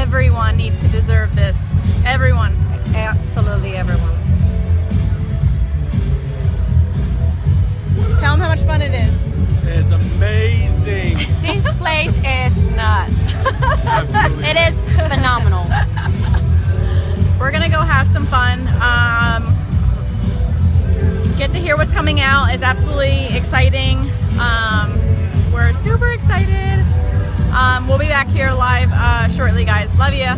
everyone needs to deserve this. Everyone. Absolutely everyone. Tell them how much fun it is. It's amazing. This place is nuts. Absolutely. It is phenomenal. We're gonna go have some fun. Get to hear what's coming out. It's absolutely exciting. We're super excited. We'll be back here live shortly, guys. Love ya.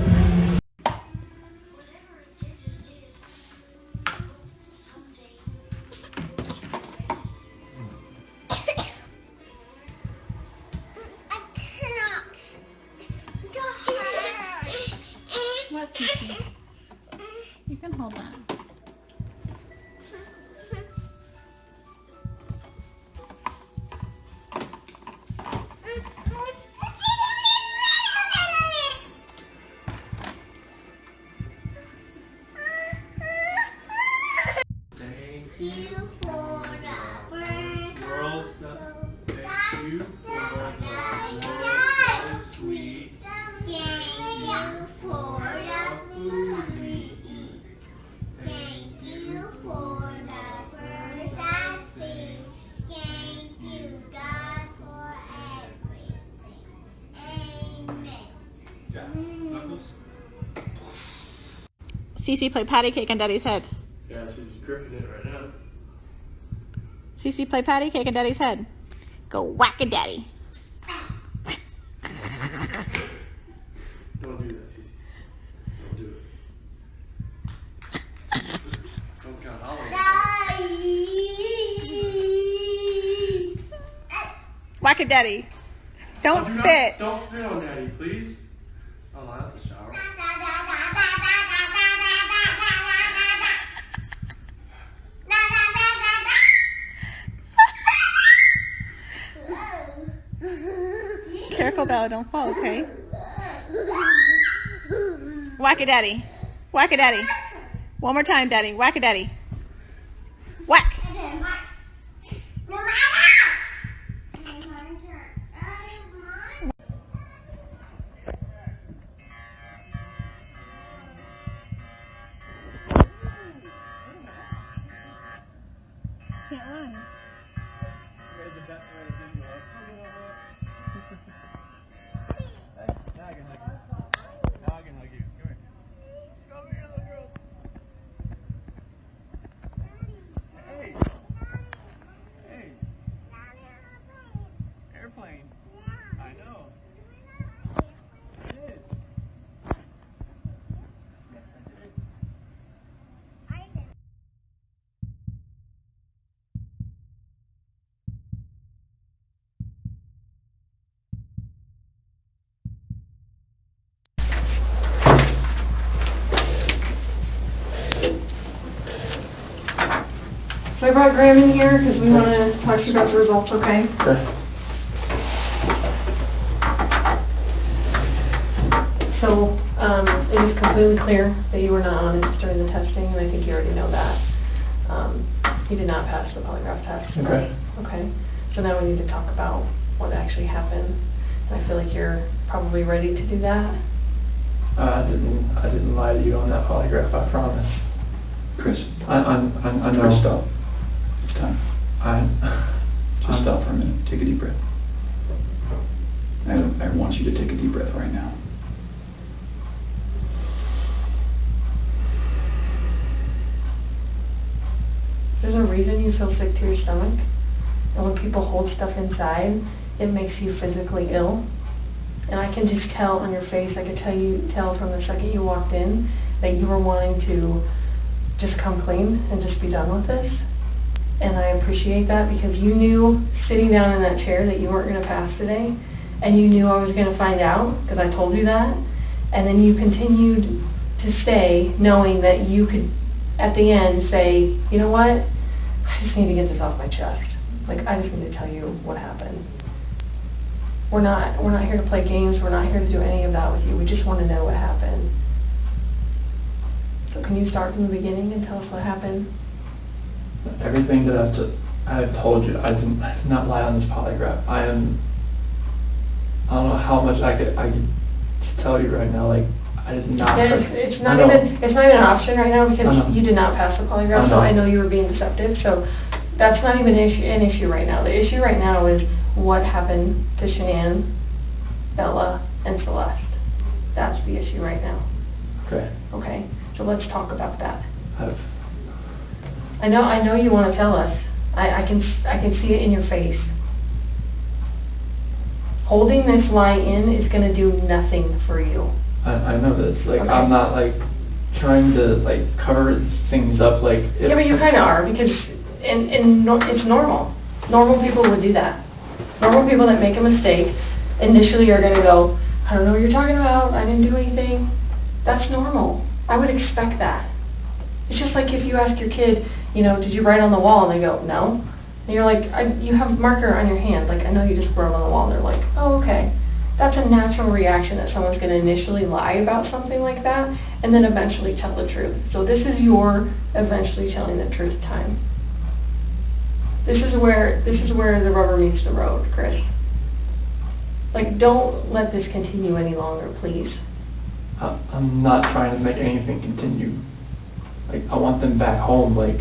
What, Cece? You can hold that. Cece, play patty cake on Daddy's head. Yeah, she's gripping it right now. Cece, play patty cake on Daddy's head. Go whack a daddy. Don't do that, Cece. Don't do it. Sounds kind of hollow. Whack a daddy. Don't spit. Don't spit on Daddy, please. Oh, that's a shower. Careful, Bella, don't fall, okay? Whack a daddy. Whack a daddy. One more time, Daddy. Whack a daddy. Whack. Can't run. So I brought Grahm in here because we want to talk to you about the results, okay? Okay. So, it is completely clear that you were not honest during the testing, and I think you already know that. You did not pass the polygraph test. Okay. Okay. So now we need to talk about what actually happened, and I feel like you're probably ready to do that. I didn't lie to you on that polygraph, I promise. Chris, I know. Chris, stop. It's time. Just I'm- stop for a minute. Take a deep breath. I want you to take a deep breath right now. There's a reason you feel sick to your stomach, and when people hold stuff inside, it makes you physically ill. And I can just tell on your face, I could tell from the second you walked in that you were wanting to just come clean and just be done with this. And I appreciate that because you knew sitting down in that chair that you weren't going to pass today, and you knew I was going to find out because I told you that. And then you continued to stay knowing that you could, at the end, say, you know what, I just need to get this off my chest. Like, I just need to tell you what happened. We're not here to play games. We're not here to do any of that with you. We just want to know what happened. So can you start from the beginning and tell us what happened? Everything that I have told you, I did not lie on this polygraph. I don't know how much I could tell you right now. Like, I did not. Yeah, it's not I know. even an option right now I know. because you did not pass the polygraph, so I know. I know you were being deceptive, so that's not even an issue right now. The issue right now is what happened to Shanann, Bella, and Celeste. That's the issue right now, Okay. okay? So let's talk about that. I've, I know you want to tell us. I can see it in your face. Holding this lie in is going to do nothing for you. I know this. Like, Okay. I'm not like trying to like cover things up. Like, if, Yeah, but you kind of are because it's normal. Normal people would do that. Normal people that make a mistake initially are going to go, I don't know what you're talking about. I didn't do anything. That's normal. I would expect that. It's just like if you ask your kid, you know, did you write on the wall? And they go, no. And you're like, you have a marker on your hand. Like, I know you just wrote on the wall. And they're like, oh, okay. That's a natural reaction that someone's going to initially lie about something like that and then eventually tell the truth. So this is your eventually telling the truth time. This is where the rubber meets the road, Chris. Like, don't let this continue any longer, please. I'm not trying to make anything continue. Like, I want them back home. Like,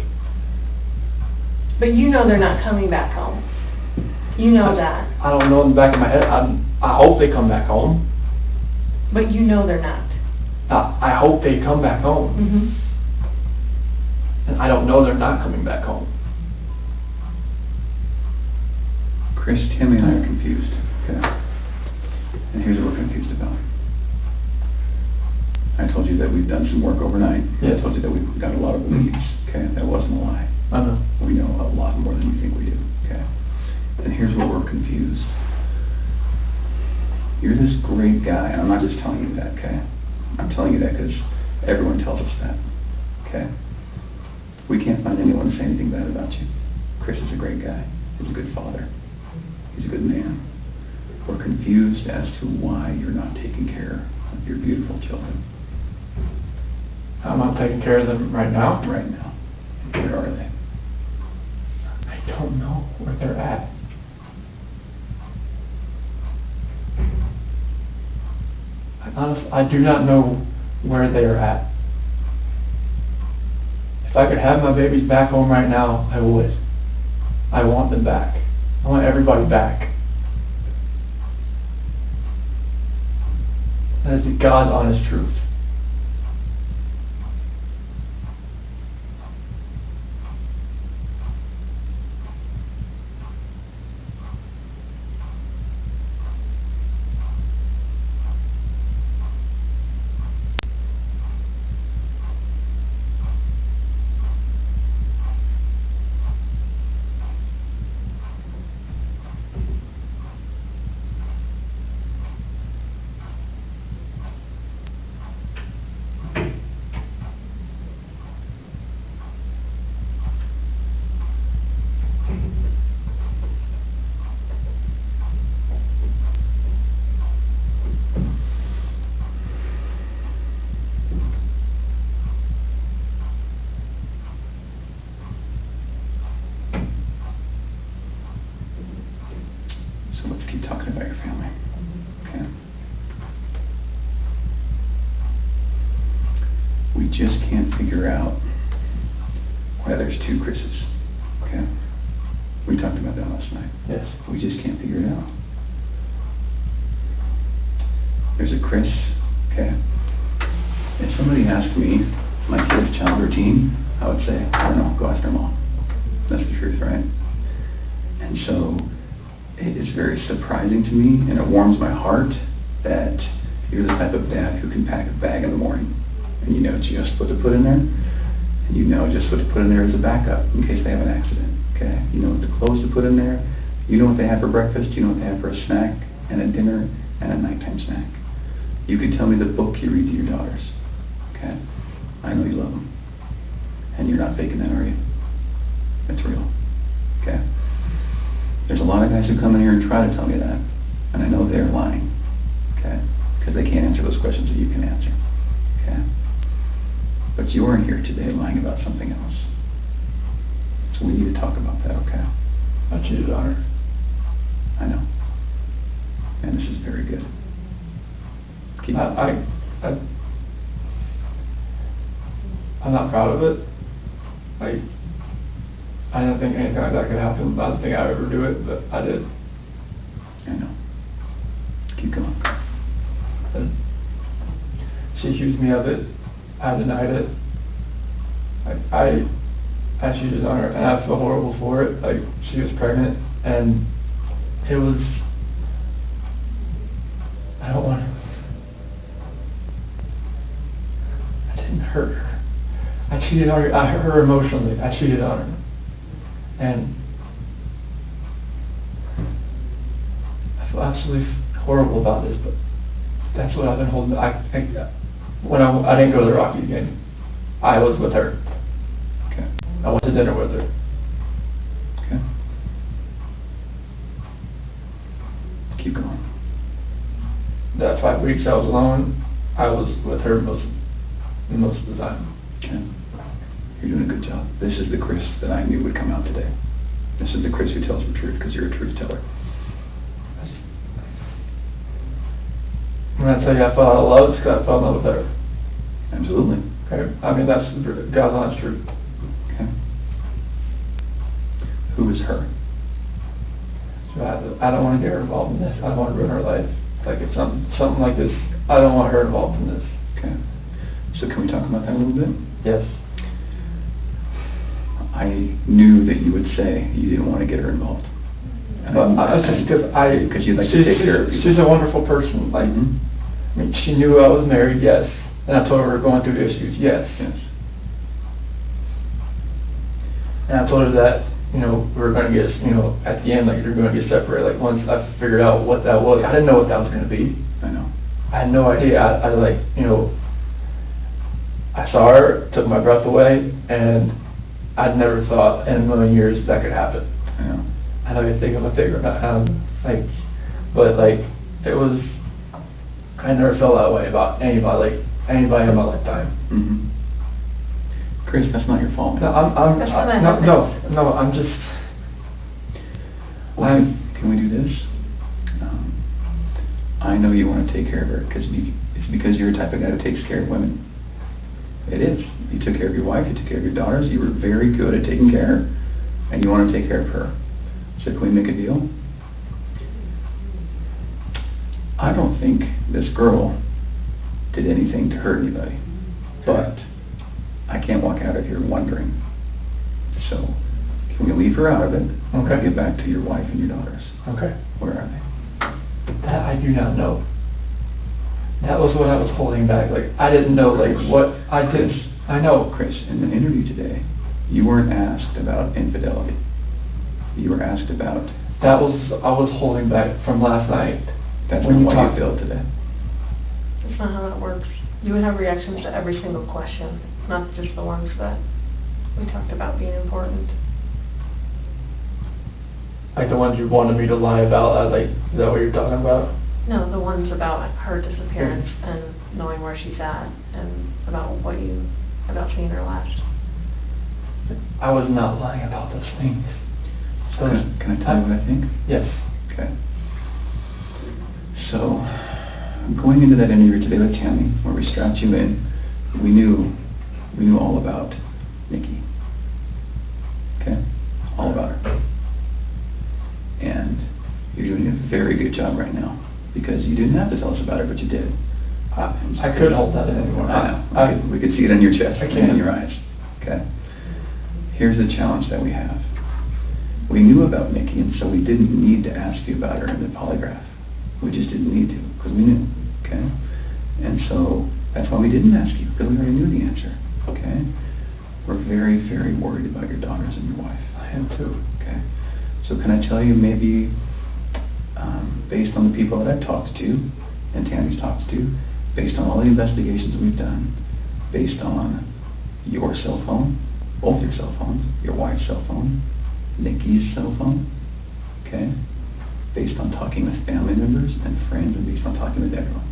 But you know they're not coming back home. You know that. I don't know in the back of my head. I hope they come back home. But you know they're not. I hope they come back home. Mm-hmm. And I don't know they're not coming back home. Chris, Tammy, and I are confused, okay? And here's what we're confused about. I told you that we've done some work overnight. Yes. I told you that we've got a lot of leads, okay? That wasn't a lie. I know. We know a lot more than you think we do, okay? And here's where we're confused. You're this great guy, and I'm not just telling you that, okay? I'm telling you that because everyone tells us that, okay? We can't find anyone to say anything bad about you. Chris is a great guy. He's a good father. He's a good man. We're confused as to why you're not taking care of your beautiful children. I'm not taking care of them right now. Right now. Where are they? I don't know where they're at. Honestly, I do not know where they are at. If I could have my babies back home right now, I would. I want them back. I want everybody back. That is the God's honest truth. So let's keep talking about your family, okay? We just can't figure out why there's two Chris's, okay? We talked about that last night. Yes. We just can't figure it out. There's a Chris, okay? If somebody asked me my kid's child routine, I would say, I don't know, go ask their mom. That's the truth, right? And so it is very surprising to me, and it warms my heart that you're the type of dad who can pack a bag in the morning, and you know just what to put in there, and you know just what to put in there as a backup in case they have an accident, okay? You know what the clothes to put in there, you know what they have for breakfast, you know what they have for a snack, and a dinner, and a nighttime snack. You could tell me the book you read to your daughters, okay? I know you love them, and you're not faking that, are you? It's real, okay? There's a lot of guys who come in here and try to tell me that, and I know they're lying, okay? Because they can't answer those questions that you can answer, okay? But you are here today lying about something else. So we need to talk about that, okay? About your daughter. I know. And this is very good. Keep I I'm not proud of it. Like, I didn't think anything like that could happen. I didn't think I'd ever do it, but I did. I know. Keep going. And she accused me of it. I denied it. I cheated on her, and I feel horrible for it. Like, she was pregnant, and it was, I don't want to, I didn't hurt her. I cheated on her. I hurt her emotionally. I cheated on her. And I feel absolutely horrible about this, but that's what I've been holding. When I didn't go to the Rockies game, I was with her. Okay. I went to dinner with her. Okay. Keep going. That 5 weeks I was alone, I was with her most of the time. Okay. You're doing a good job. This is the Chris that I knew would come out today. This is the Chris who tells the truth, because you're a truth teller. When I tell you I fell out of love, it's because I fell in love with her. Absolutely. Okay? I mean, that's God's honest truth. Okay. Who is her? So I don't want to get her involved in this. I don't want to ruin her life. Like, if something like this, I don't want her involved in this. Okay. So can we talk about that a little bit? Yes. I knew that you would say you didn't want to get her involved. But just because you'd like to take care of people. She's a wonderful person. Like, I mean, she knew I was married, yes. And I told her we were going through issues, yes. Yes. And I told her that, we were going to get, at the end, like, you're going to get separated. Like, once I figured out what that was, I didn't know what that was going to be. I know. I had no idea. I saw her, took my breath away, and I'd never thought in a million years that could happen. I know. I know you think I'm a figure, but it was, I never felt that way about anybody in my lifetime. Mm-hmm. Chris, that's not your fault, man. No, I'm just, Can we do this? I know you want to take care of her, it's because you're the type of guy who takes care of women. It is. You took care of your wife, you took care of your daughters, you were very good at taking care of her, and you want to take care of her. So can we make a deal? I don't think this girl did anything to hurt anybody, but I can't walk out of here wondering. So, can we leave her out of it? Okay. And get back to your wife and your daughters? Okay. Where are they? That I do not know. That was what I was holding back. Like, I didn't know, what I did. I know. Chris, in the interview today, you weren't asked about infidelity. You were asked about... I was holding back from last night. That's when not you why you failed today. That's not how that works. You would have reactions to every single question, not just the ones that we talked about being important. Like the ones you wanted me to lie about, is that what you're talking about? No, the ones about her disappearance and knowing where she's at, and about seeing her last. I was not lying about those things. So Can I tell you what I think? Yes. Okay. So, going into that interview today with Tammy, where we strapped you in, we knew all about Nikki. Okay? All about her. And you're doing a very good job right now, because you didn't have to tell us about her, but you did. I couldn't hold that in anymore. I know. We could see it on your chest and in your eyes. Okay? Here's the challenge that we have. We knew about Nikki, and so we didn't need to ask you about her in the polygraph. We just didn't need to, because we knew, okay? And so, that's why we didn't ask you, because we already knew the answer, okay? We're very, very worried about your daughters and your wife. I am too. Okay? So can I tell you, maybe, based on the people that I've talked to, and Tammy's talked to, based on all the investigations we've done, based on your cell phone, both your cell phones, your wife's cell phone, Nikki's cell phone, okay? Based on talking with family members and friends, and based on talking with everyone.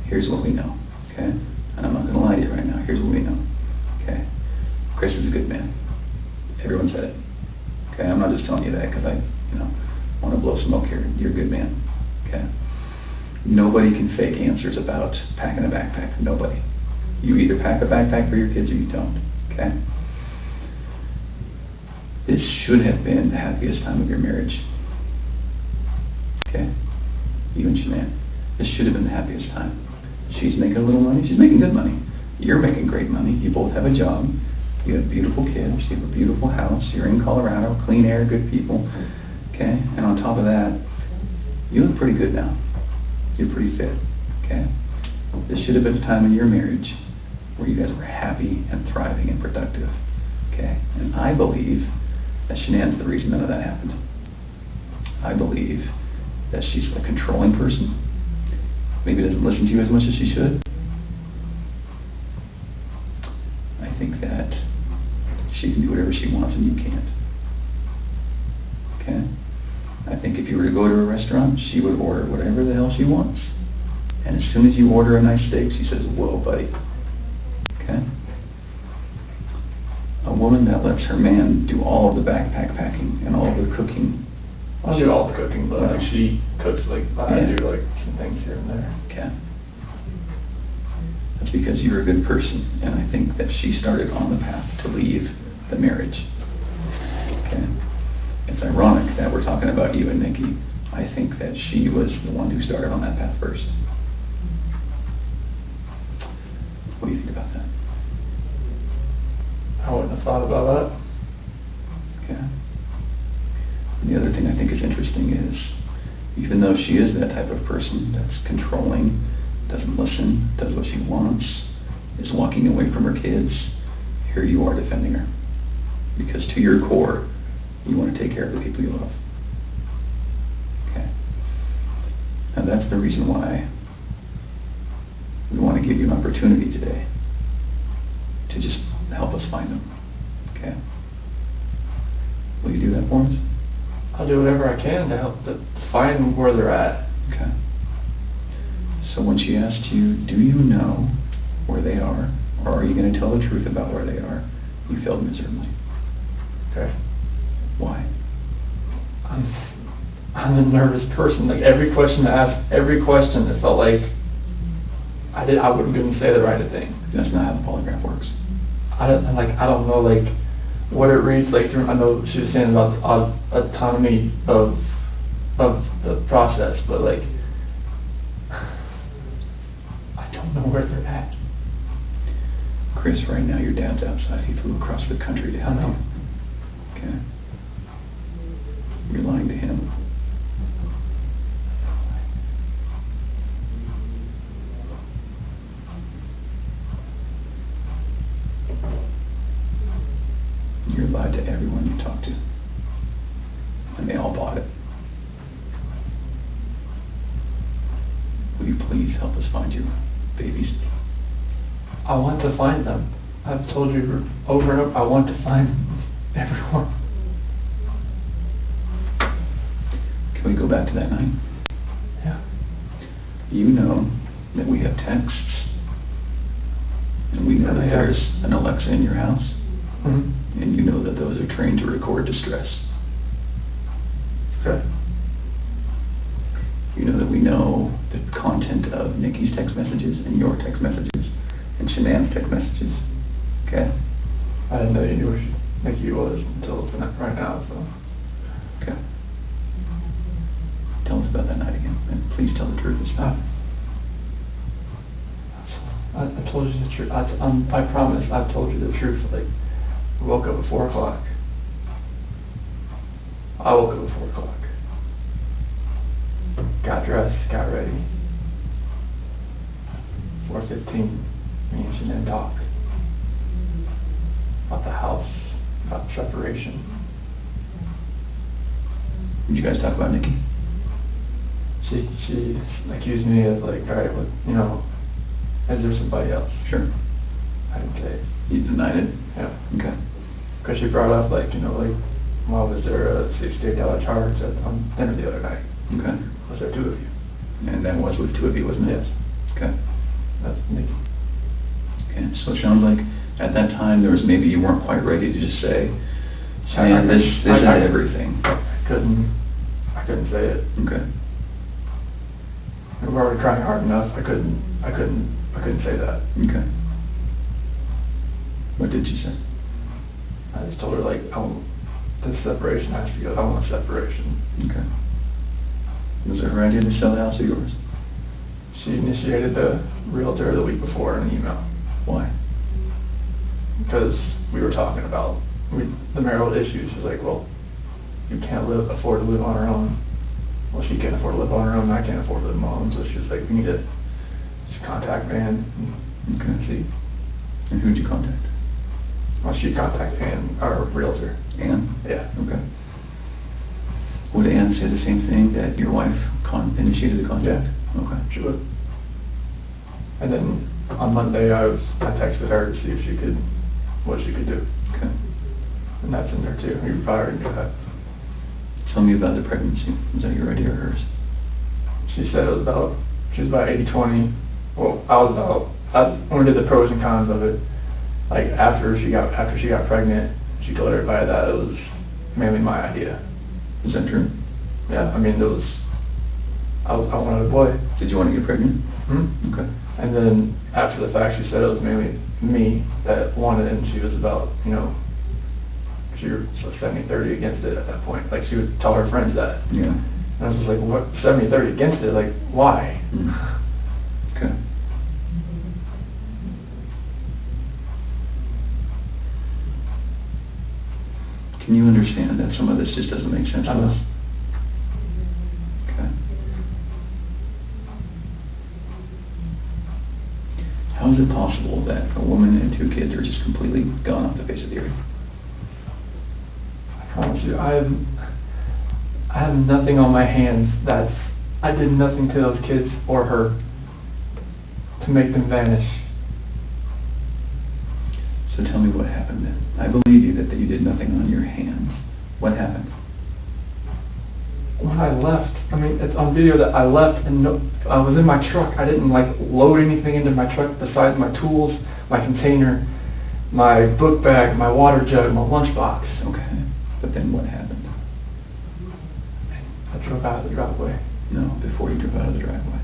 Here's what we know, okay? And I'm not going to lie to you right now. Here's what we know, okay? Chris is a good man. Everyone said it, okay? I'm not just telling you that because I, want to blow smoke here. You're a good man, okay? Nobody can fake answers about packing a backpack. Nobody. You either pack a backpack for your kids or you don't. okay? This should have been the happiest time of your marriage, okay? You and Shanann. This should have been the happiest time. She's making a little money. She's making good money. You're making great money. You both have a job. You have beautiful kids. You have a beautiful house. You're in Colorado. Clean air, good people. Okay? And on top of that, you look pretty good now. You're pretty fit. Okay? This should have been a time in your marriage where you guys were happy and thriving and productive. Okay? And I believe that Shanann's the reason none of that happened. I believe that she's a controlling person. Maybe doesn't listen to you as much as she should. I think that she can do whatever she wants and you can't. Okay? I think if you were to go to a restaurant, she would order whatever the hell she wants. And as soon as you order a nice steak, she says, whoa, buddy. Okay? A woman that lets her man do all of the backpack packing and all of the cooking. I'll do all the cooking, but like she cooks like I Yeah. do like some things here and there. Okay. That's because you're a good person, and I think that she started on the path to leave the marriage. Okay. It's ironic that we're talking about you and Nikki. I think that she was the one who started on that path first. What do you think about that? I wouldn't have thought about that. Okay. And the other thing I think is interesting is, even though she is that type of person that's controlling, doesn't listen, does what she wants, is walking away from her kids, here you are defending her. Because to your core, you want to take care of the people you love. Okay. And that's the reason why we want to give you an opportunity today to just help us find them. Okay? Will you do that for us? I'll do whatever I can to help to find where they're at. Okay. So when she asked you, do you know where they are, or are you going to tell the truth about where they are, you failed miserably. Okay. Why? I'm a nervous person. Like every question I asked, every question, it felt like I wouldn't say the right thing. That's not how the polygraph works. I don't know like what it reads like. I know she was saying about the autonomy of the process, but like I don't know where they're at. Chris, right now your dad's outside. He flew across the country to help you. Okay? You're lying to him. You lied to everyone you talked to. And they all bought it. Will you please help us find your babies? I want to find them. I've told you over and over, I want to find everyone. Can we go back to that night? Yeah. You know that we have texts, and we know that there's an Alexa in your house, Mm-hmm. and you know that those are trained to record distress. Okay. You know that we know the content of Nikki's text messages and your text messages and Shanann's text messages. Okay? I didn't know you knew who Nikki was until tonight, right now, so. Okay. Tell us about that night again, and please tell the truth this time. I told you the truth. I promise I've told you the truth. Like, I woke up at 4 o'clock. I woke up at 4 o'clock. Got dressed, got ready. 4:15, me and Shanann talked. About the house, about separation. Did you guys talk about Nikki? She accused me of like, alright, well, you know, is there somebody else? Sure. I didn't say it. You denied it? Yeah. Okay. Because she brought up like, you know, like, well, was there a $68 charge on dinner the other night? Okay. Was there two of you? And that was with two of you, wasn't it? Yes. Okay. That's Nikki. Okay, so it sounds like at that time there was maybe you weren't quite ready to just say, man, this is everything. I couldn't say it. Okay. We were already trying hard enough. I couldn't say that. Okay. What did she say? I just told her, like, this separation has to go. I want separation. Okay. Was it her idea to sell the house or yours? She initiated the realtor the week before in an email. Why? Because we were talking about the marital issues. She's like, well, you can't afford to live on her own. Well, she can't afford to live on her own, and I can't afford to live on my own. So she was like, we need to just contact Ann and see. And who'd you contact? Well, she contacted Ann, our realtor. Ann? Yeah. Okay. Would Ann say the same thing, that your wife initiated the contact? Yeah. Okay. She would. And then on Monday, I texted her to see if what she could do. Okay. And that's in there too. You probably already knew that. Tell me about the pregnancy. Was that your idea or hers? She said she was about 80-20. Well, I wanted the pros and cons of it. Like after she got pregnant, she told everybody that it was mainly my idea. Is that true? Yeah, I mean, I wanted a boy. Did you want to get pregnant? Hmm? Okay. And then after the fact, she said it was mainly me that wanted it, and she was about, she was 70-30 against it at that point. Like, she would tell her friends that. Yeah. And I was just like, what, 70-30 against it? Like, why? Mm. Okay. Can you understand that some of this just doesn't make sense to us? Okay. How is it possible that a woman and 2 kids are just completely gone off the face of the earth? I promise you, I have nothing on my hands I did nothing to those kids or her to make them vanish. So tell me what happened then. I believe you that you did nothing on your hands. What happened? When I left, I mean, it's on video that I left and I was in my truck. I didn't load anything into my truck besides my tools, my container, my book bag, my water jug, my lunchbox. Okay. But then what happened? I drove out of the driveway. No, before you drove out of the driveway.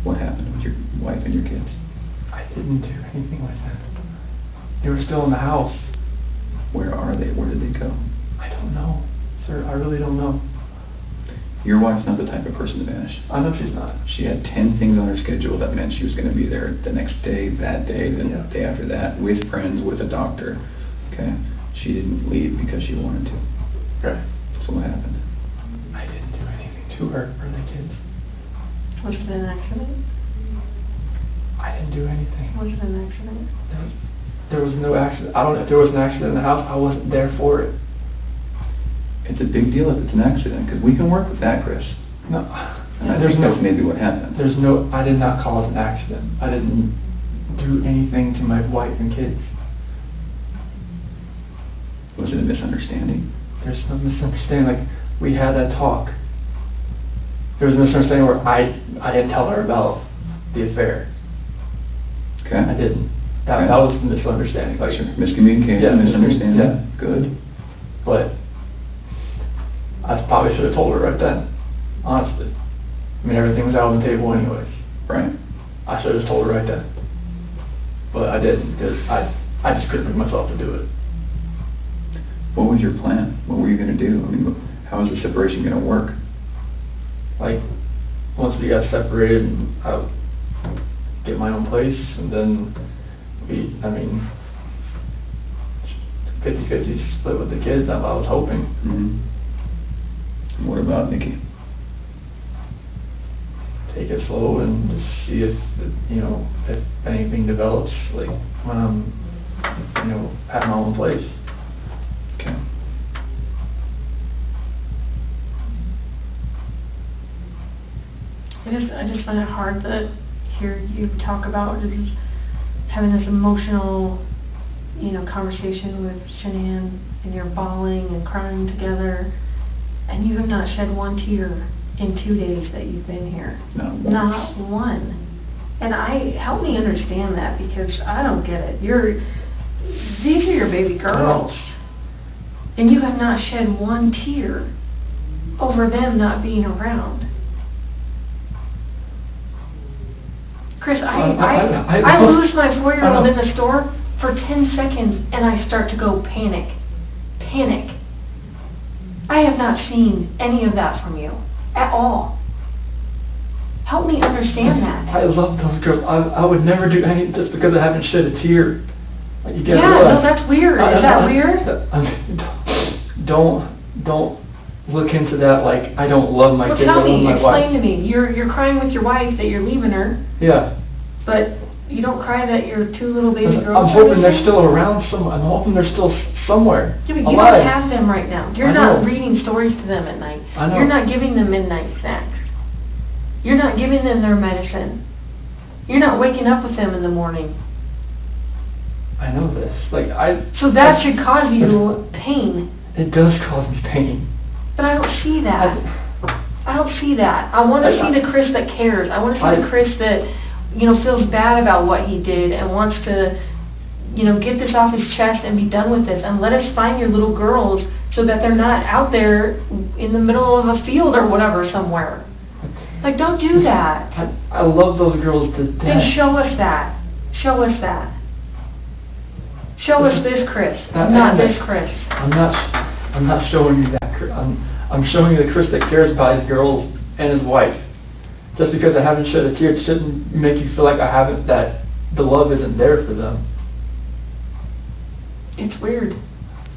What happened with your wife and your kids? I didn't do anything like that. They were still in the house. Where are they? Where did they go? I don't know, sir. I really don't know. Your wife's not the type of person to vanish. I know she's not. She had 10 things on her schedule that meant she was going to be there the next day, that day, the day after that, with friends, with a doctor. Okay? She didn't leave because she wanted to. Okay. So what happened? I didn't do anything to her or the kids. Was it an accident? I didn't do anything. Was it an accident? There was no accident. I don't know if there was an accident in the house. I wasn't there for it. It's a big deal if it's an accident, because we can work with that, Chris. No. And I think that's maybe what happened. I did not cause an accident. I didn't do anything to my wife and kids. Was it a misunderstanding? There's no misunderstanding. Like, we had that talk. There was a misunderstanding where I didn't tell her about the affair. Okay. I didn't. That was the misunderstanding. Like, miscommunication, yeah, misunderstanding. Yeah. Good. But I probably should have told her right then, honestly. I mean, everything was out on the table anyways. Right. I should have just told her right then. But I didn't, because I just couldn't bring myself to do it. What was your plan? What were you going to do? I mean, how was the separation going to work? Like, once we got separated, I would get my own place, and then 50-50 split with the kids, I was hoping. Mm-hmm. And what about Nikki? Take it slow and just see if anything develops, like when I'm, at my own place. Okay. I just find it hard to hear you talk about just having this emotional, conversation with Shanann, and you're bawling and crying together, and you have not shed one tear in 2 days that you've been here. Not one. And help me understand that, because I don't get it. These are your baby girls, and you have not shed one tear over them not being around. Chris, I lose my 4-year-old in the store for 10 seconds and I start to go panic. Panic. I have not seen any of that from you at all. Help me understand that. I love those girls. I would never do anything just because I haven't shed a tear. Like, you get Yeah, what? no, that's weird. Is that weird? Don't look into that like I don't love my Well, kids. tell I love me, my explain wife. to me. You're crying with your wife that you're leaving her, Yeah. but you don't cry that your two little baby girls I'm are hoping they're missing? still around somewhere. I'm hoping they're still somewhere. Yeah, but you alive. don't have them right now. You're I not know. reading stories to them at night. I know. You're not giving them midnight snacks. You're not giving them their medicine. You're not waking up with them in the morning. I know this. So that should cause you pain. It does cause me pain. But I don't see that. I don't see that. I want to see the Chris that cares. I want to see the Chris that, feels bad about what he did and wants to, get this off his chest and be done with this. And let us find your little girls so that they're not out there in the middle of a field or whatever somewhere. Like, don't do that. I love those girls to death. Then show us that. Show us that. Show us this Chris, not this Chris. I'm not showing you that. I'm showing you the Chris that cares about his girls and his wife. Just because I haven't shed a tear, it shouldn't make you feel like that the love isn't there for them. It's weird.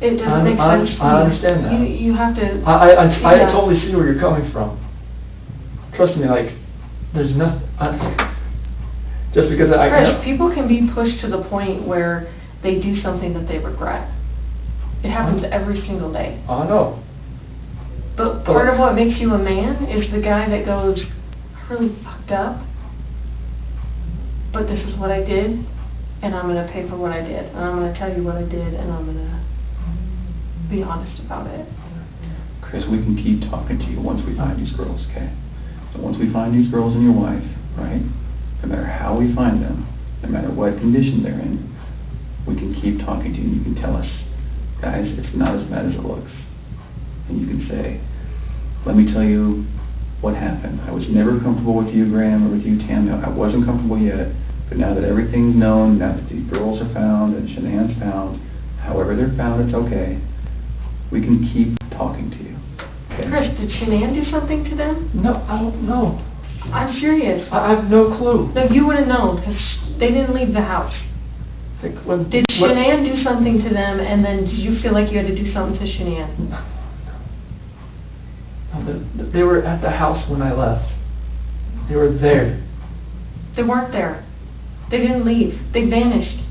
It doesn't make sense to me. I understand that. You have to. I totally see where you're coming from. Trust me, there's nothing. Just because Chris, people can be pushed to the point where they do something that they regret. It happens every single day. I know. But part of what makes you a man is the guy that goes, I really fucked up, but this is what I did, and I'm going to pay for what I did, and I'm going to tell you what I did, and I'm going to be honest about it. Chris, we can keep talking to you once we find these girls, okay? So once we find these girls and your wife, right, no matter how we find them, no matter what condition they're in, we can keep talking to you and you can tell us, guys, it's not as bad as it looks. And you can say, let me tell you what happened. I was never comfortable with you, Grahm, or with you, Tammy. I wasn't comfortable yet, but now that everything's known, now that these girls are found and Shanann's found, however they're found, it's okay. We can keep talking to you. Okay? Chris, did Shanann do something to them? No, I don't know. I'm serious. I have no clue. No, you would have known, because they didn't leave the house. Did Shanann do something to them, and then did you feel like you had to do something to Shanann? No, they were at the house when I left. They were there. They weren't there. They didn't leave. They vanished.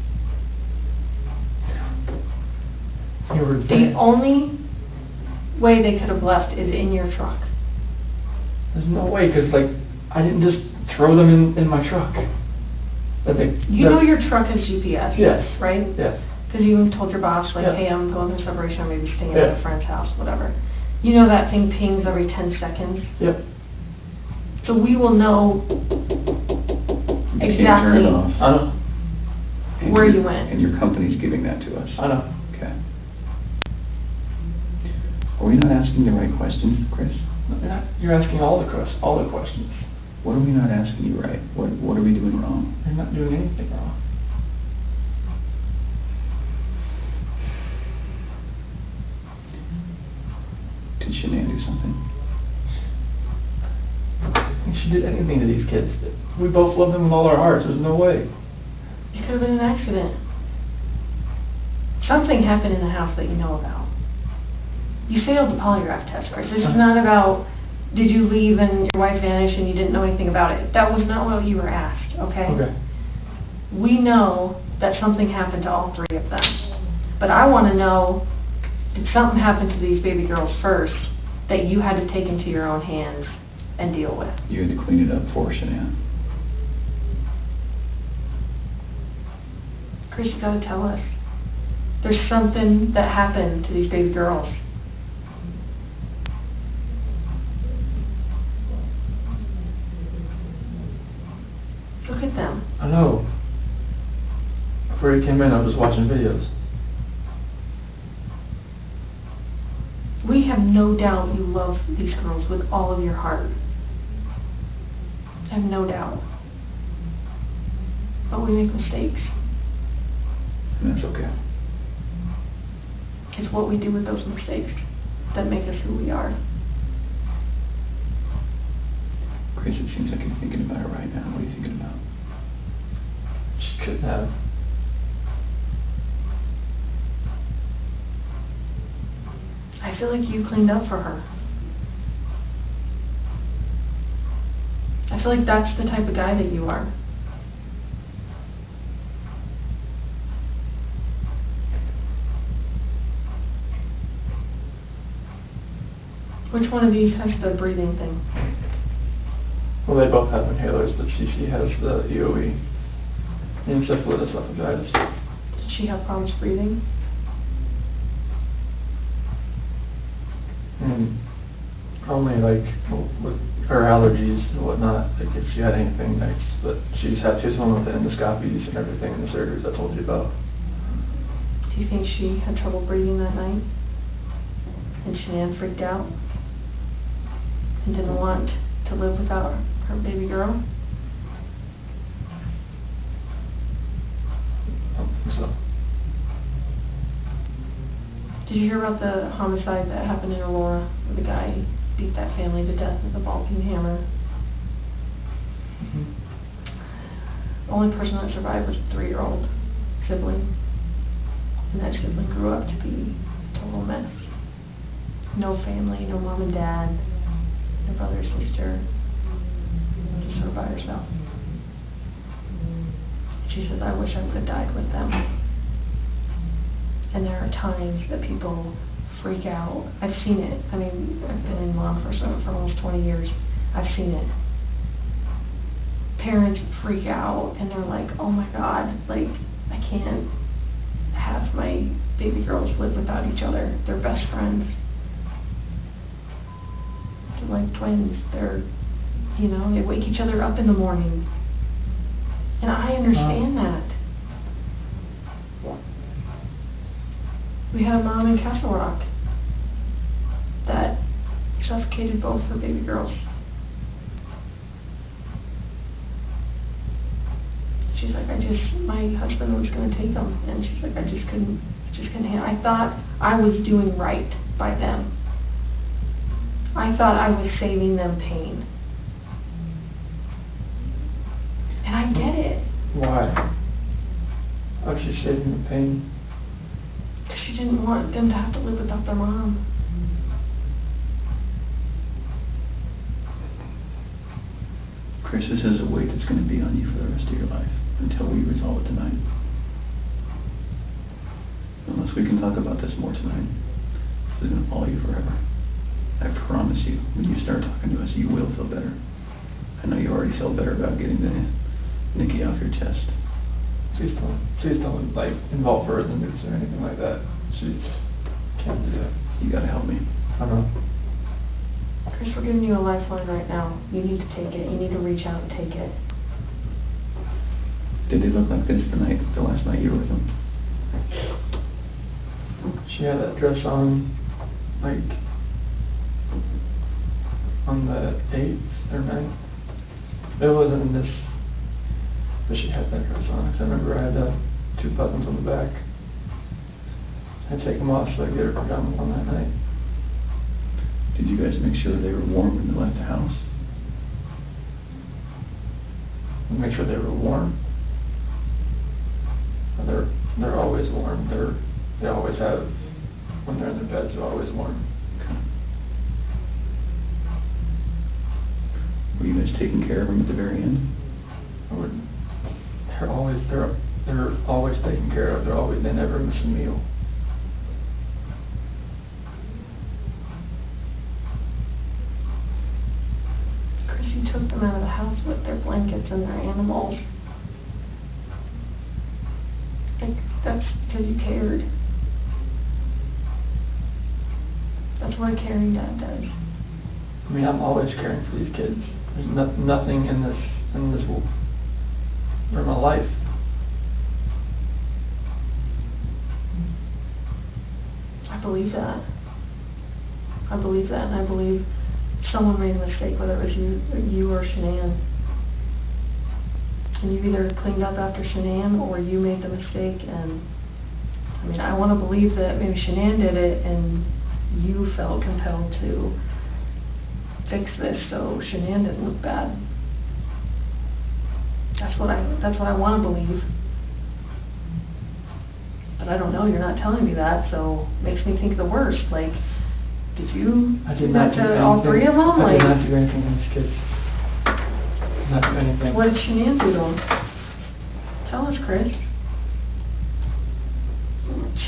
They were The there. only way they could have left is in your truck. There's no way, because I didn't just throw them in my truck. You know your truck has GPS, Yes. right? Yes. Because you told your boss, Yeah. hey, I'm going through separation, or maybe staying Yeah. at a friend's house, whatever. You know that thing pings every 10 seconds? Yep. So we will know You can't turn it off. I know. And where your- you went. And your company's giving that to us. I know. Okay. Are we not asking the right questions, Chris? You're asking all the questions. What are we not asking you right? What are we doing wrong? You're not doing anything wrong. Did Shanann do something? I think she did anything to these kids. We both love them with all our hearts. There's no way. It could have been an accident. Something happened in the house that you know about. You failed the polygraph test, Chris. This is not about, did you leave and your wife vanished and you didn't know anything about it. That was not what you were asked, okay? Okay. We know that something happened to all three of them. But I want to know, did something happen to these baby girls first that you had to take into your own hands and deal with? You had to clean it up for Shanann. Chris, you got to tell us. There's something that happened to these baby girls. Look at them. I know. Before he came in, I was just watching videos. We have no doubt you love these girls with all of your heart. I have no doubt. But we make mistakes. And that's okay. It's what we do with those mistakes that make us who we are. Chris, it seems like you're thinking about it right now. What are you thinking about? She couldn't have. I feel like you cleaned up for her. I feel like that's the type of guy that you are. Which one of these has the breathing thing? Well, they both have inhalers, but she has the EOE. Encephalitis esophagitis. Did she have problems breathing? And only like with her allergies and whatnot, like if she had anything next, but she's one with the endoscopies and everything and the surgeries I told you about. Do you think she had trouble breathing that night? And Shanann freaked out? And didn't want to live without her baby girl? I don't think so. Did you hear about the homicide that happened in Aurora, where the guy beat that family to death with a ball-peen hammer? Mm-hmm. The only person that survived was a 3-year-old sibling. And that sibling grew up to be a total mess. No family, no mom and dad, no brother or sister, just her by herself. She says, I wish I would have died with them. And there are times that people freak out. I've seen it. I mean, I've been in law enforcement for almost 20 years. I've seen it. Parents freak out and they're like, oh my God, like, I can't have my baby girls live without each other. They're best friends. They're like twins. They're, you know, they wake each other up in the morning. And I understand that. We had a mom in Castle Rock that suffocated both her baby girls. She's like, my husband was going to take them, and she's like, I just couldn't handle. I thought I was doing right by them. I thought I was saving them pain. And I get it. Why? How's she saving the pain? Because she didn't want them to have to live without their mom. Chris, this is a weight that's going to be on you for the rest of your life until we resolve it tonight. Unless we can talk about this more tonight, this is going to follow you forever. I promise you, when you start talking to us, you will feel better. I know you already feel better about getting the Nikki off your chest. Please don't like involve her in the news or anything like that. She can't do that. You got to help me. I don't know. Chris, we're giving you a lifeline right now. You need to take it. You need to reach out and take it. Did they look like this the last night you were with them? She had that dress on, like, on the 8th or 9th. It wasn't in this, but she had that dress on. I remember I had 2 buttons on the back. I'd take them off so I could get her pajamas on that night. Did you guys make sure they were warm when they left the house? Make sure they were warm. They're always warm. They always have, when they're in their beds, they're always warm. Okay. Were you guys taking care of them at the very end? They're always taken care of. They never miss a meal. Chris, you took them out of the house with their blankets and their animals. Like, that's because you cared. That's what a caring dad does. I mean, I'm always caring for these kids. There's nothing in this for my life. I believe that. I believe that, and I believe someone made a mistake, whether it was you or Shanann. And you either cleaned up after Shanann, or you made the mistake and I mean, I want to believe that maybe Shanann did it and you felt compelled to fix this so Shanann didn't look bad. That's what I want to believe. But I don't know, you're not telling me that, so it makes me think the worst. Like, did you I did do not that do to all anything. three of them? I did Like, not do anything to these kids. Not do anything. what did Shanann do to them? Tell us, Chris.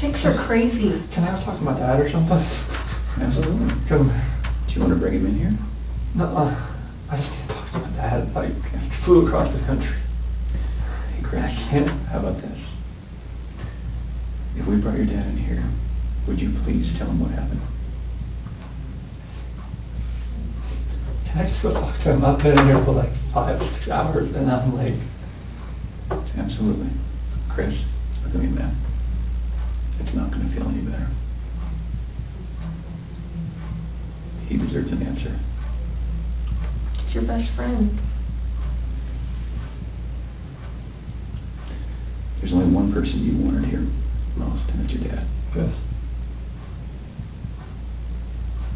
Chicks are crazy. Can I talk to my dad or something? Absolutely. Come. Do you want to bring him in here? No, I just can't talk to my dad. Like, I flew across the country. Hey, Chris, I can't. how about this? If we brought your dad in here, would you please tell him what happened? Can I just go talk to him? I've been in here for like 5-6 hours and I'm like, Absolutely. Chris, look at me, man. It's not going to feel any better. He deserves an answer. It's your best friend. There's only one person you wanted here most, and it's your dad. yes.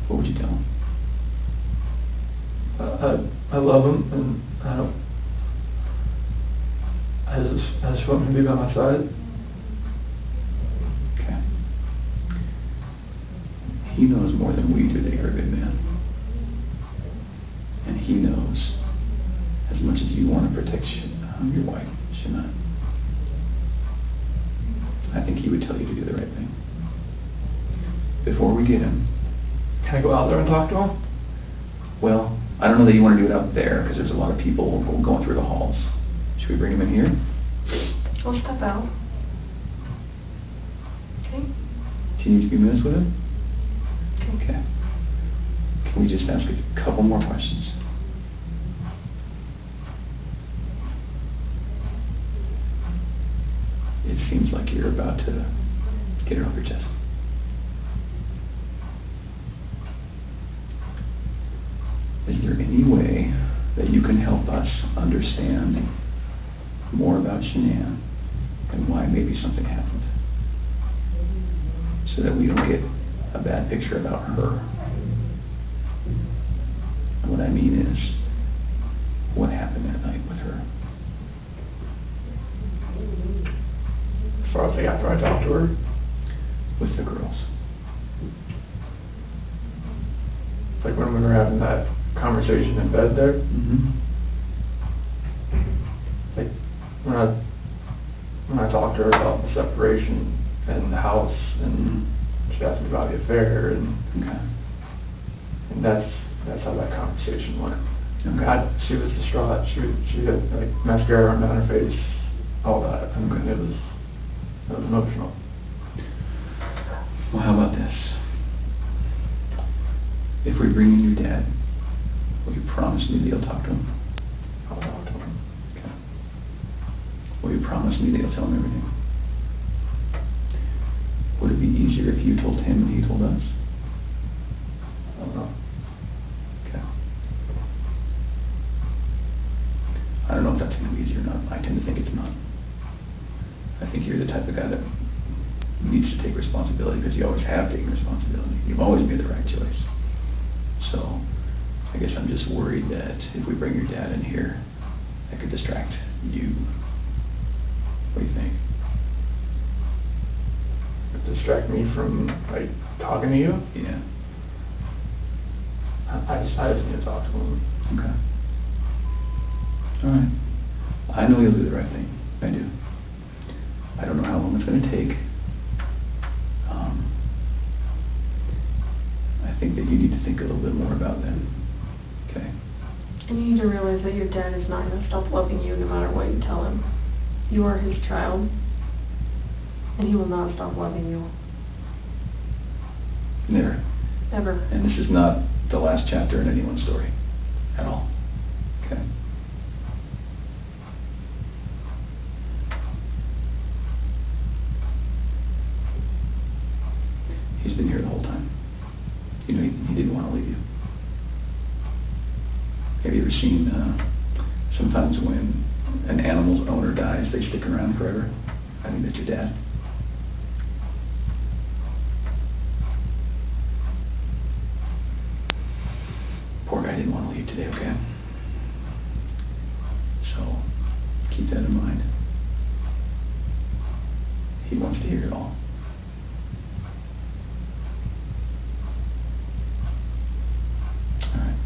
What would you tell him? I love him and I just want him to be by my side. Okay. He knows more than we do that you're a good man. And he knows as much as you want to protect your wife, Shana. I think he would tell you to do the right thing. Before we get him, Can I go out there and talk to him? well, I don't know that you want to do it out there because there's a lot of people going through the halls. Should we bring him in here? We'll step out. Okay? Can you do a few minutes with him? Okay. Okay. Can we just ask a couple more questions? It seems like you're about to get it off your chest. Is there any way that you can help us understand more about Shanann and why maybe something happened, so that we don't get a bad picture about her? And what I mean is, what happened that night with her? As far as like after I talked to her, With the girls? like when we were having that conversation in bed there, Mm-hmm. like when I talked to her about the separation and the house, and she asked me about the affair, and Okay. that's how that conversation went. Okay. She was distraught. She had like mascara on down her face, all that. I mean, it was emotional. Well, how about this? If we bring in your dad, will you promise me that you'll talk to him? I'll talk to him. Okay. Will you promise me that you'll tell him everything? Would it be easier if you told him and he told us? I don't know. Okay. I don't know if that's going to be easier or not. I tend to think it's not. I think you're the type of guy that needs to take responsibility because you always have taken responsibility. You've always made the right choice. So, I guess I'm just worried that if we bring your dad in here, that could distract you. What do you think? Distract me from like talking to you. Yeah. I just need to talk to him. Okay. All right. I know you'll do the right thing. I do. I don't know how long it's going to take. I think that you need to think a little bit more about them. Okay? And you need to realize that your dad is not going to stop loving you no matter what you tell him. You are his child, and he will not stop loving you. Never. Ever. And this is not the last chapter in anyone's story. At all. Okay? He's been here the whole time. You know, he didn't want to leave you. Have you ever seen, sometimes when an animal's owner dies, they stick around forever? I think that's your dad. wants to hear it all. All right.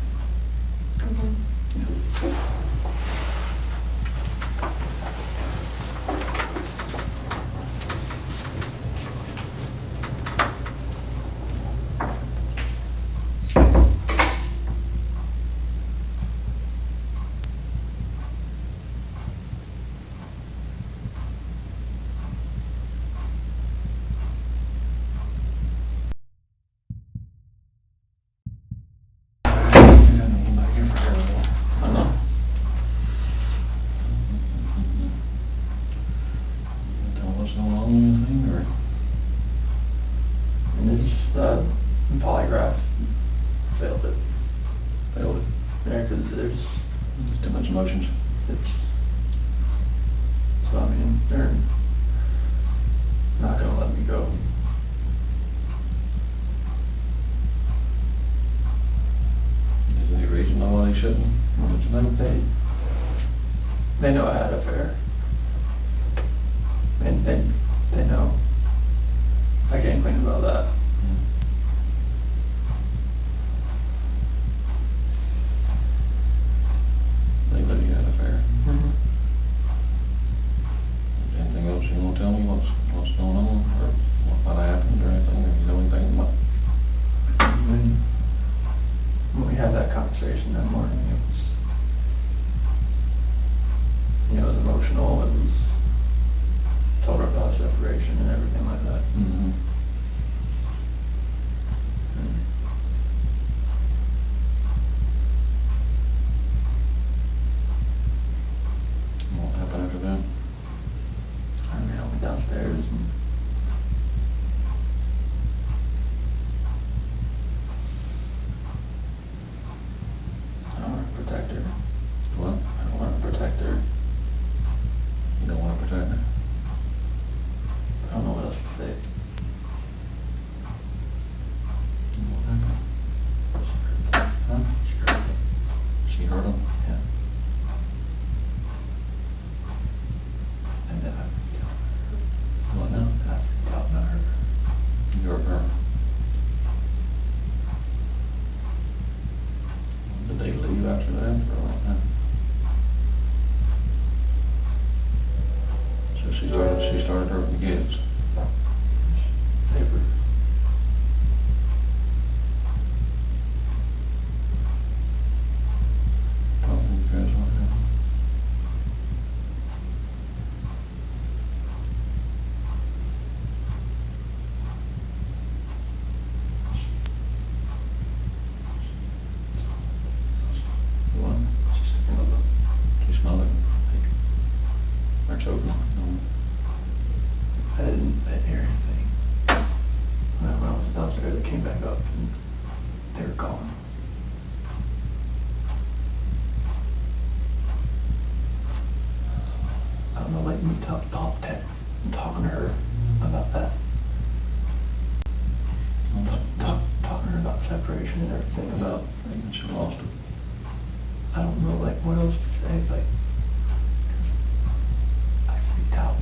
Polygraph failed it. Yeah, 'cause there's Too much emotions. so I mean, they're not gonna let me go. Is there any reason why they shouldn't? Let you know? They know I had an affair. And they know. I can't complain about that. They know you had an affair. Mm-hmm. Anything else you wanna tell me, what's going on, or what happened, or anything, or you know anything about? When we had that conversation that morning, it was, it was emotional, it was, told her about separation and everything like that. Mm-hmm. What happened after that? I mean, I went downstairs and I don't want to protect her. What? I don't want to protect her. You don't wanna protect her? I don't know what else to say. What happened? Huh? She hurt him? Yeah. And then I freaked out. What now? I freaked out and I hurt her. You hurt her? Did they leave after that, or what happened? So she started hurting the kids? They were. Talk to you guys, what happened? What? She smelled it? Or choking? No. I didn't hear anything. When I was downstairs, I came back up and they were gone. I don't know, like me talking to her about that. Talking to her about separation and everything, about, And she lost it. I don't know, like, what else to say, like, I freaked out.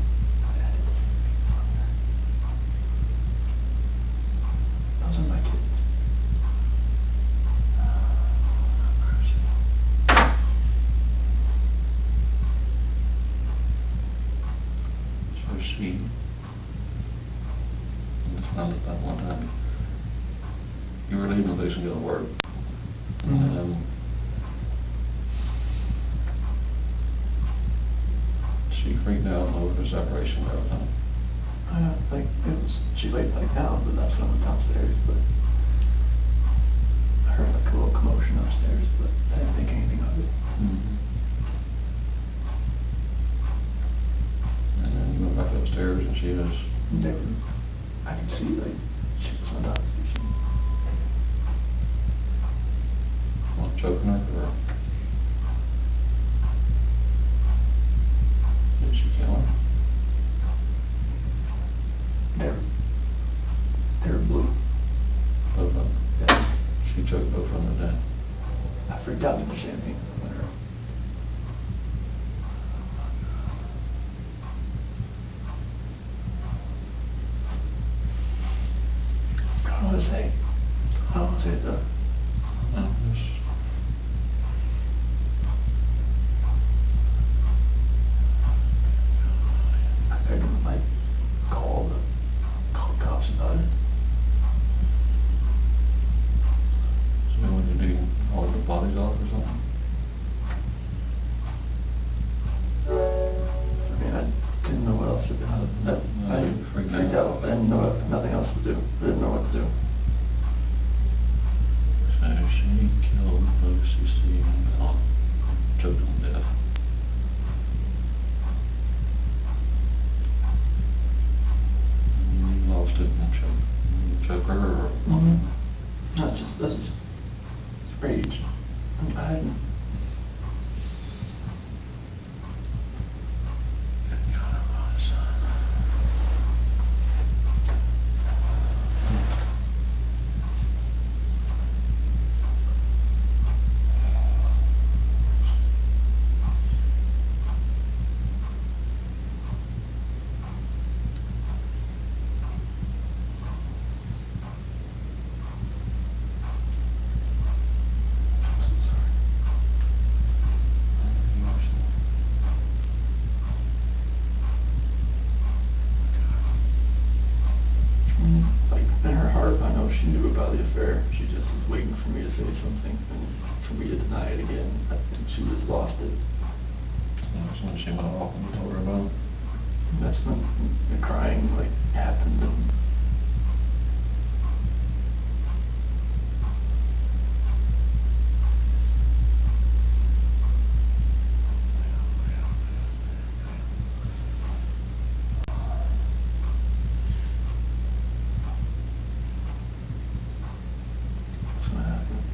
Those are my kids. So she, it's not at that one time, you were leaving this and go to work. Mhm. She freaked out over the separation and everything. I don't think it was, she laid back down, but that's when I went downstairs, but I heard like a little commotion upstairs, but I didn't think anything of it. Mm-hmm. And then you went back upstairs and she was, Never, I could see like, she was on top of me. what, choking her, or did she kill her? They're blue. Both of them? Yeah. She choked both of them to death. I freaked out at the same thing. I want to say the, I can like call cops about it. So when you do all the bodies off or something? I mean, I didn't know what else to do. I freaked freaked out. out. I didn't know nothing else to do. I didn't know what to do. So she killed Lucy Stephen Bell, choked on death. You lost it and choke her or? That's just rage. I hadn't. Like, in her heart, I know she knew about the affair. She just was waiting for me to say something and for me to deny it again. I think she just lost it. That's when she went off and told her about it. That's when the crying, like, happened. And that's what happened.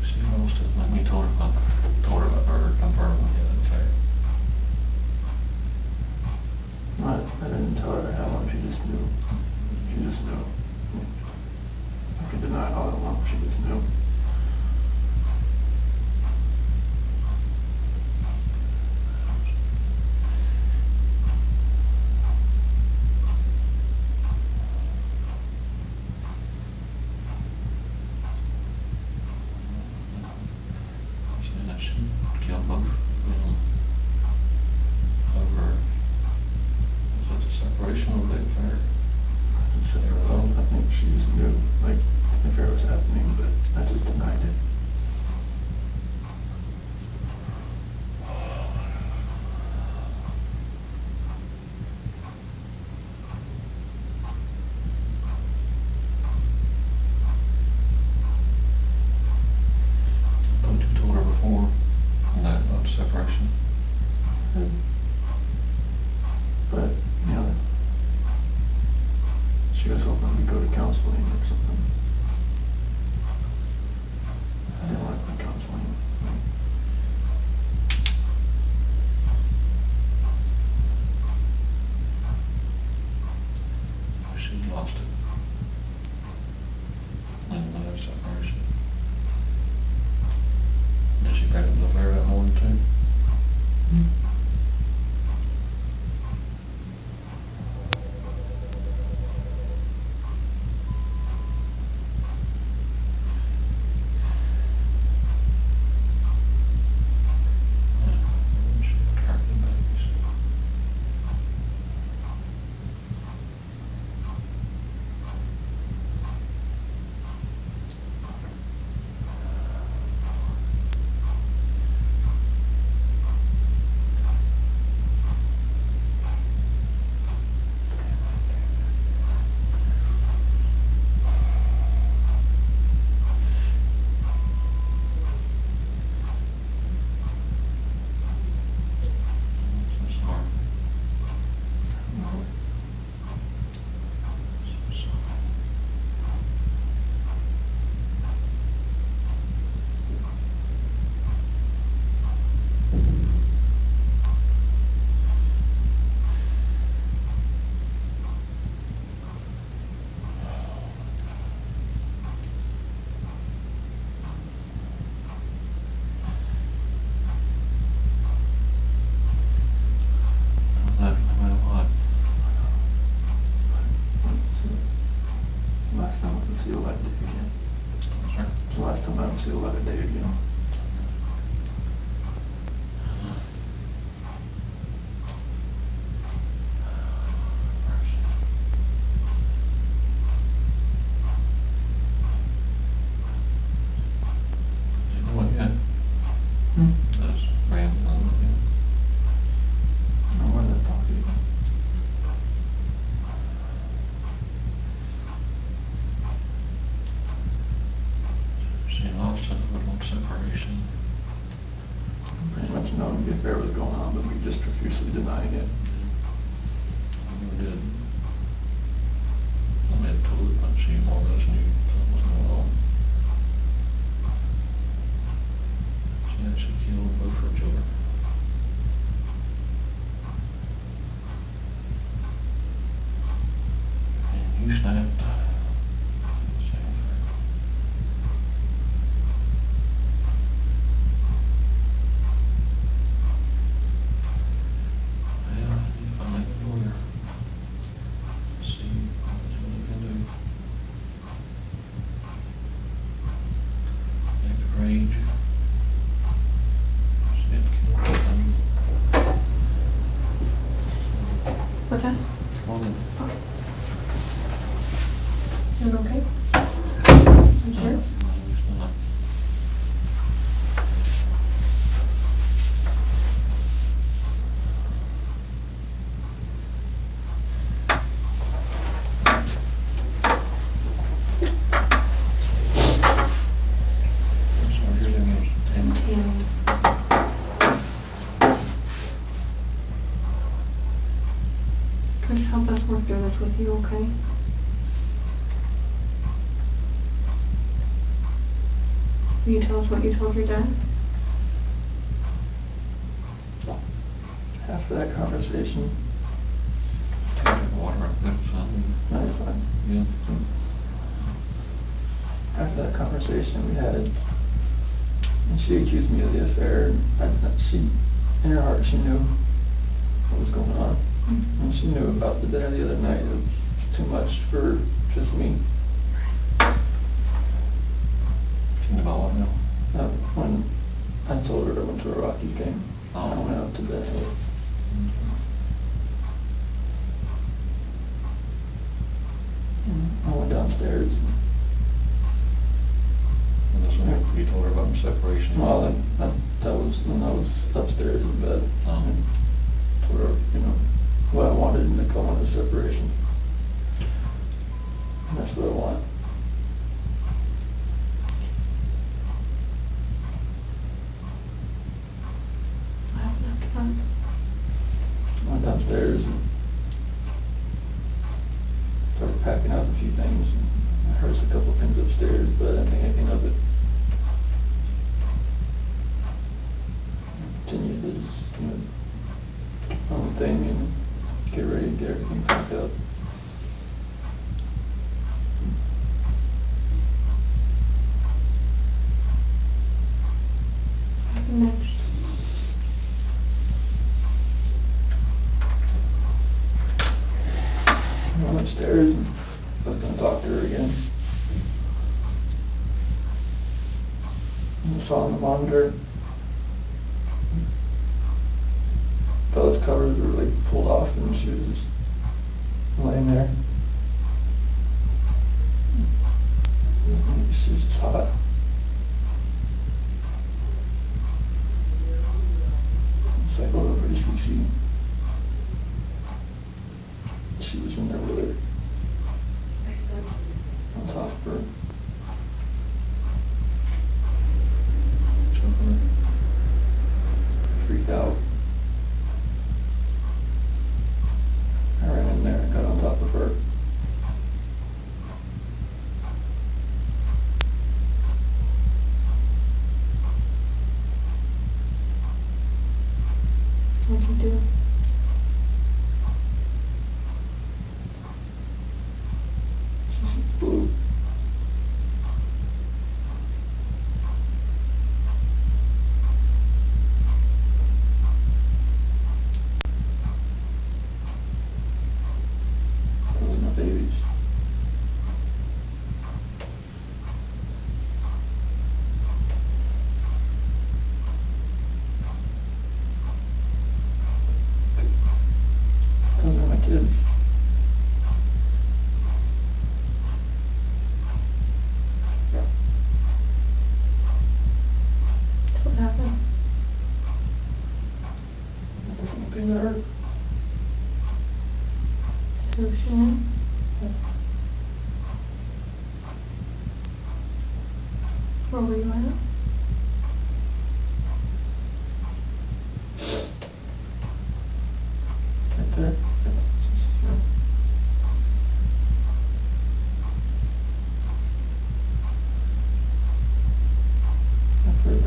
She lost it when we told her about her confirmed the affair. I didn't tell her how long, she just knew. She just knew. I could deny all I want, she just knew. Saying that she killed both of them over, was it the separation or the affair? I think she just knew, like, the affair was happening, but I just denied it. Don't you told her before on that about separation? But, you know, she was hoping we'd go to counseling or something. I didn't want to go to counseling. She lost it. And their separation. Did she break up the affair that morning too? She attracted babies. still like a dude, you know. Knowing the affair was going on, but we just profusely denying it. We did. I mean, totally punchy, more of us knew something was going on. She actually killed both her children. And you snapped. What's that? Morning. Is it okay? I'm sure. Chris, help us work through this with you, okay? Will you tell us what you told your dad? After that conversation, Taking water up there, son. no, it's fine. Yeah. After that conversation we had, and she accused me of the affair, and she, in her heart, she knew what was going on. And she knew about the dinner the other night. It was too much for just me. Think about what now? When I told her I went to a Rockies game, I went out to dinner. I went downstairs. And that's when you told her about the separation. Well, that was when I was upstairs in bed. Oh. And told her, you know, what I wanted and to call it a separation. And that's what I want. I have enough time. I went downstairs and started packing up a few things. And I heard a couple of things upstairs, but I didn't think anything of it. I continued this, you know, own thing and get ready to get everything packed up. Next. I went upstairs and I was going to talk to her again. And I saw on the monitor, Bella's covers were like pulled off and she was just laying there. She was just hot. Cycled over to CC. She was in there with her. On top of her. Freaked out. I ran in there and got on top of her. What'd you do? She blew. Those are my babies.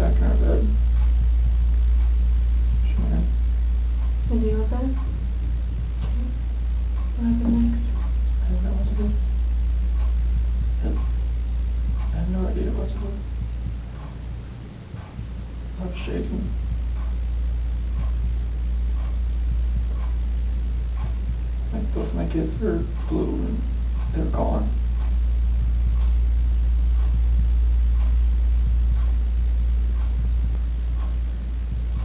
back in our bed. Sure. And you were bed? What happened next? I don't know what to do. I have no idea what to do. I'm shaking. Like both my kids are blue and they're gone.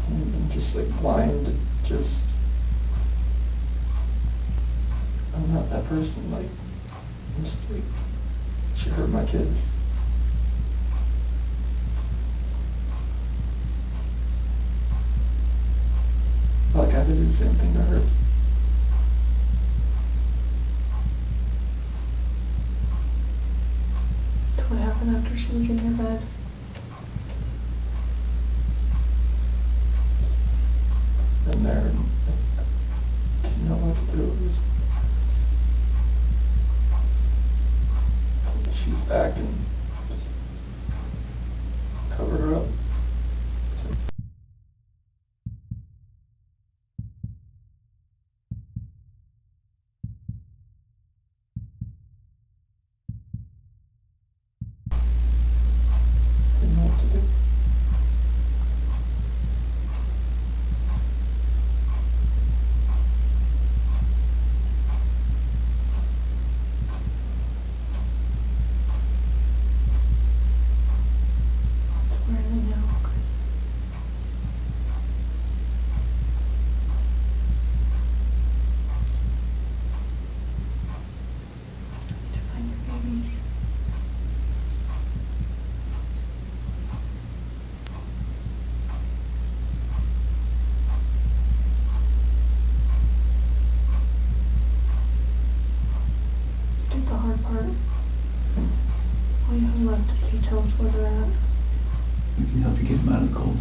And I'm just like blind, just, I'm not that person, like, I'm just like, she hurt my kids. Like I did the same thing to her. So what happened after she was in your bed? In there, and I didn't know what to do. It was, she's back and just cover her up. Didn't know what to do. Where is it now? To find your babies. Did the hard part. All you have left is to tell us where they're at. We can help you get them out of the cold.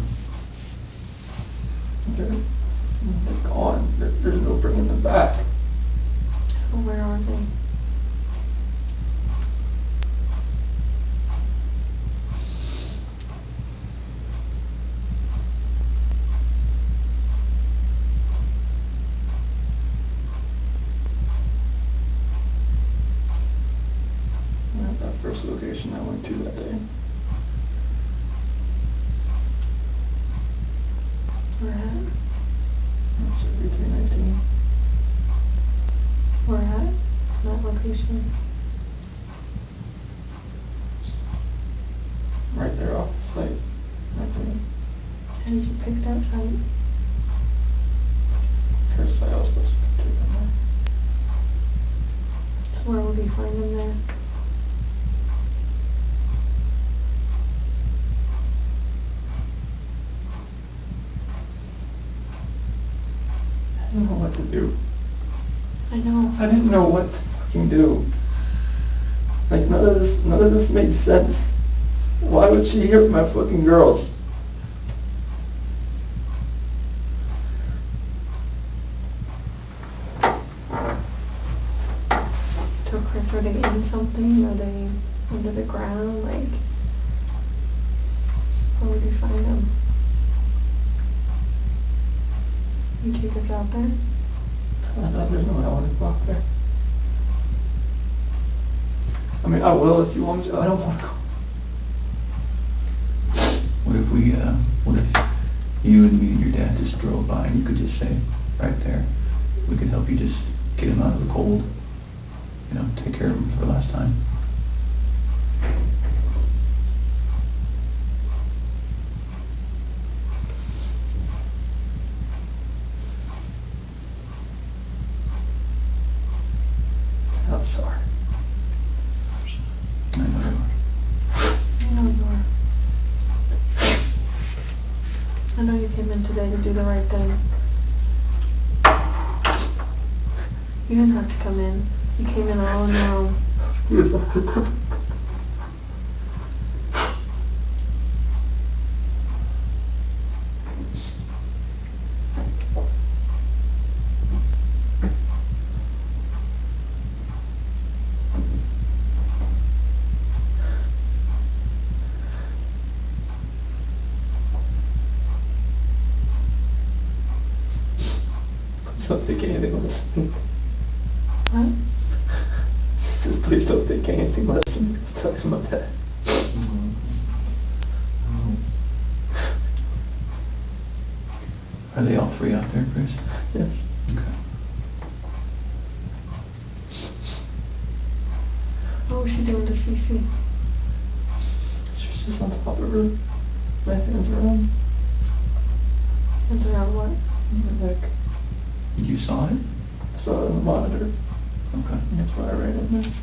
They're gone. There's no bringing them back. So where are they? At that first location I went to that day. Where at? That's 3319. Where at? That location. Right there off the site. Right there. How did you pick that site? First site I was supposed to take them there. So where would we find them there? I didn't know what to do. I know. I didn't know what to fucking do. Like none of this made sense. Why would she hurt my fucking girls? So Chris, are they in something? Are they under the ground? Like, where would you find them? You take us out there? There's no element block there. I mean, I will if you want me to. I don't want to go. What if you and me and your dad just drove by and you could just say, right there, we could help you just get him out of the cold, you know, take care of him for the last time. I'm sorry. I know you are. I know you are. I know you came in today to do the right thing. You didn't have to come in. You came in all on your own. anything less than me. What? She says, please don't take anything less than me. It's talking about that. Are they all three out there, Chris? Yes. Okay. What was she doing to CC? She's just on top of her. My hands around And around what? her neck. You saw it? I saw it on the monitor. Okay. And that's why I ran in there.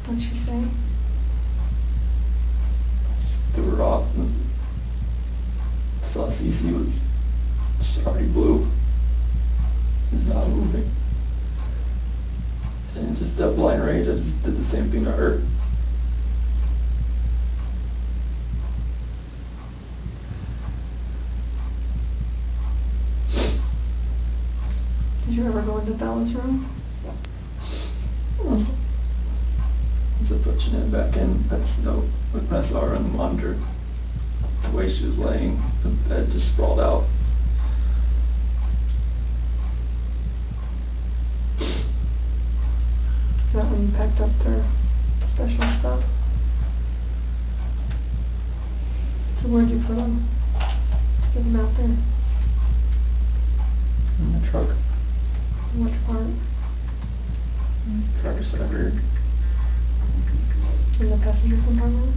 What'd she say? Threw her off and saw CC was already blue. It's not moving. And just that blind rage, I just did the same thing to her. Did you ever go into Bella's room? As I put Jeanette back in, that's no, when I saw her on the monitor, the way she was laying, the bed just sprawled out. Is that when you packed up their special stuff? So where'd you put them? Get them out there. In the truck. Which part? Driver's side rear. In the passenger compartment?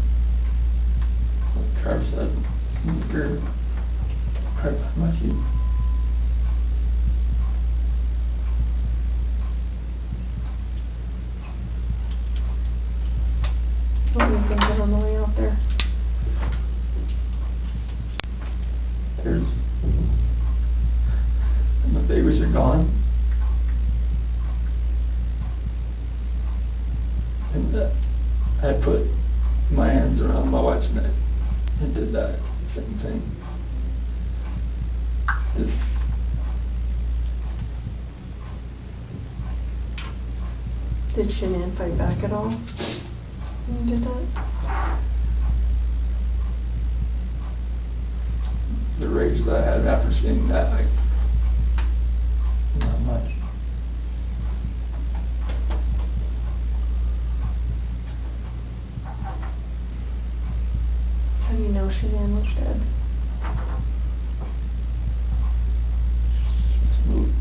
Driver's side rear. Right behind my seat. What were you thinking on the way out there? There's, and the babies are gone. And I put my hands around my wife's neck and did that same thing. Just Did Shanann fight back at all when you did that? the rage that I had after seeing that, like, not much. How do you know Shanann was dead? Smooth.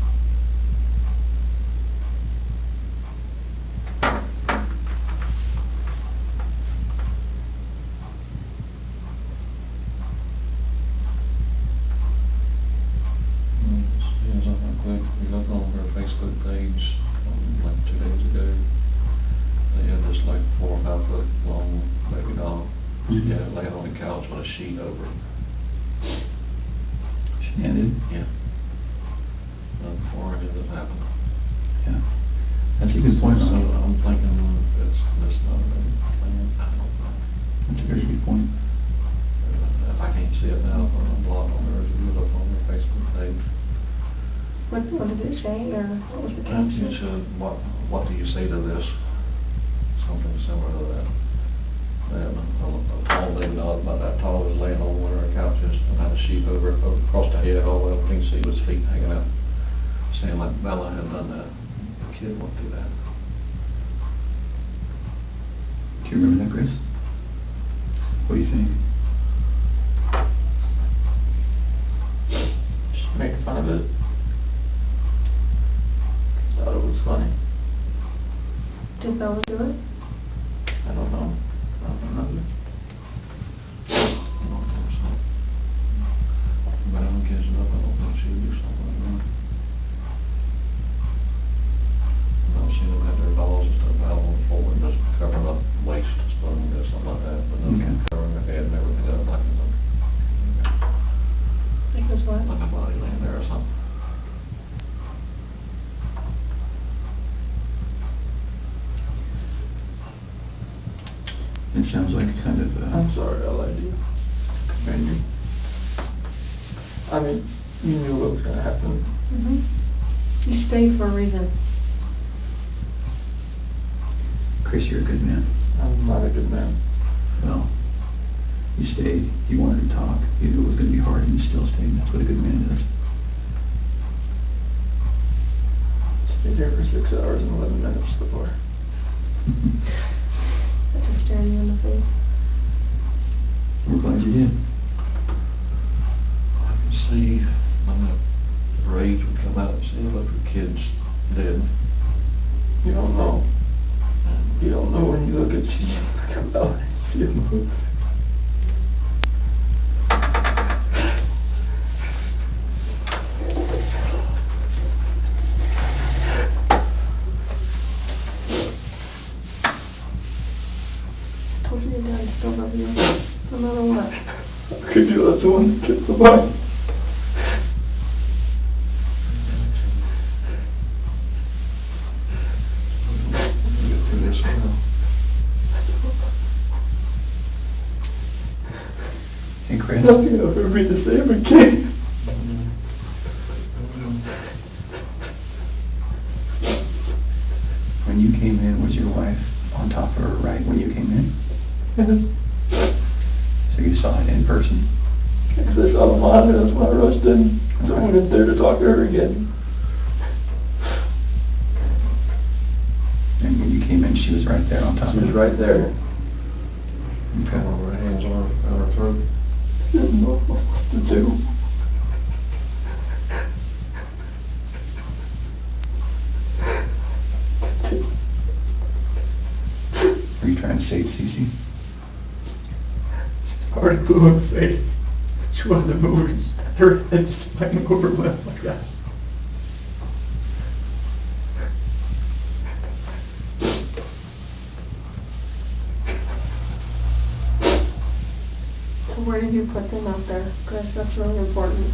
Yes, I think we looked on her Facebook page, like 2 days ago. They had this like 4 or 5 foot long baby doll. Yeah, laying on the couch with a sheet over it. Shannon? Yeah. Before any of this happened. Yeah. That's a good point. So I'm thinking it's not a thing. I don't know. That's a very good point. If I can't see it now, I'm blocked on there. If you look on their Facebook page. What did it say, or what was the It caption? said, what do you say to this? Something similar to that. And a tall baby doll about that tall was laying on one of our couches and had a sheet over it, across the head, all the way up, you can see his feet hanging out, saying like Bella had done that. The kid went through that. Do you remember that, Chris? What do you think? Just make fun of it. Thought it was funny. Did Bella do it? I don't know. I don't remember. I don't think so. But I don't catch it up, I don't think she would do something like that. I've seen them have their dolls and stuff out on the floor and just covering up waist, something like that, but then Okay. covering their head and everything up like Because what? a body laying there or something. It sounds like kind of, I'm sorry I lied to you. Continue. I mean, you knew what was gonna happen. Mm-hmm. You stayed for a reason. Chris, you're a good man. I'm not a good man. Well, you stayed, you wanted to talk, you knew it was gonna be hard, and you still stayed, and that's what a good man does. Stayed there for 6 hours and 11 minutes before. That's just staring you in the face. We're glad you did. I can see when the rage would come out and see a bunch of kids dead. You don't know. You don't know when you look at you come out and see a move. I told you your dad still loves you, no matter what. Could you let someone kiss the body? Get through this now. Hey, Chris, Nothing will ever be the same again. when you came in, was your wife on top of her right when you came in? So you saw it in person? Because I saw the monitor, that's why I rushed in. So I went in there to talk to her again. And when you came in, she was right there on top She of was you? right there. Okay. All her hands on her throat. She didn't know what to do. Were you trying to save Cece? Already blew in the face. She wasn't moving. Her head just hanging over my lip like that. So where did you put them out there? Chris, that's really important.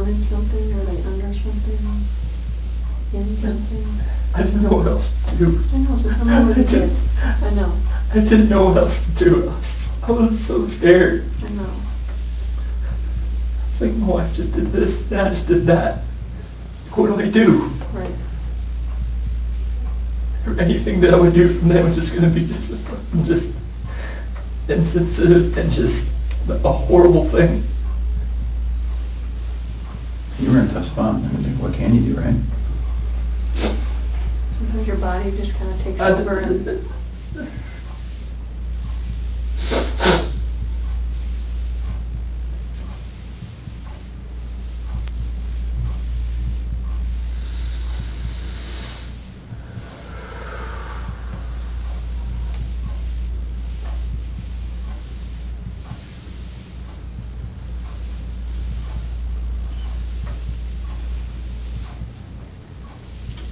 In something, or they under something, in something. I didn't know what else to do. I know, so tell me what you did. I know, I didn't know what else to do. I was so scared. I know. It's like, my wife just did this, Dad just did that. What do I do? Right. Anything that I would do from there was just going to be just insensitive and just a horrible thing. You were in a tough spot. I mean, like, what can you do, right? Sometimes your body just kind of takes over and...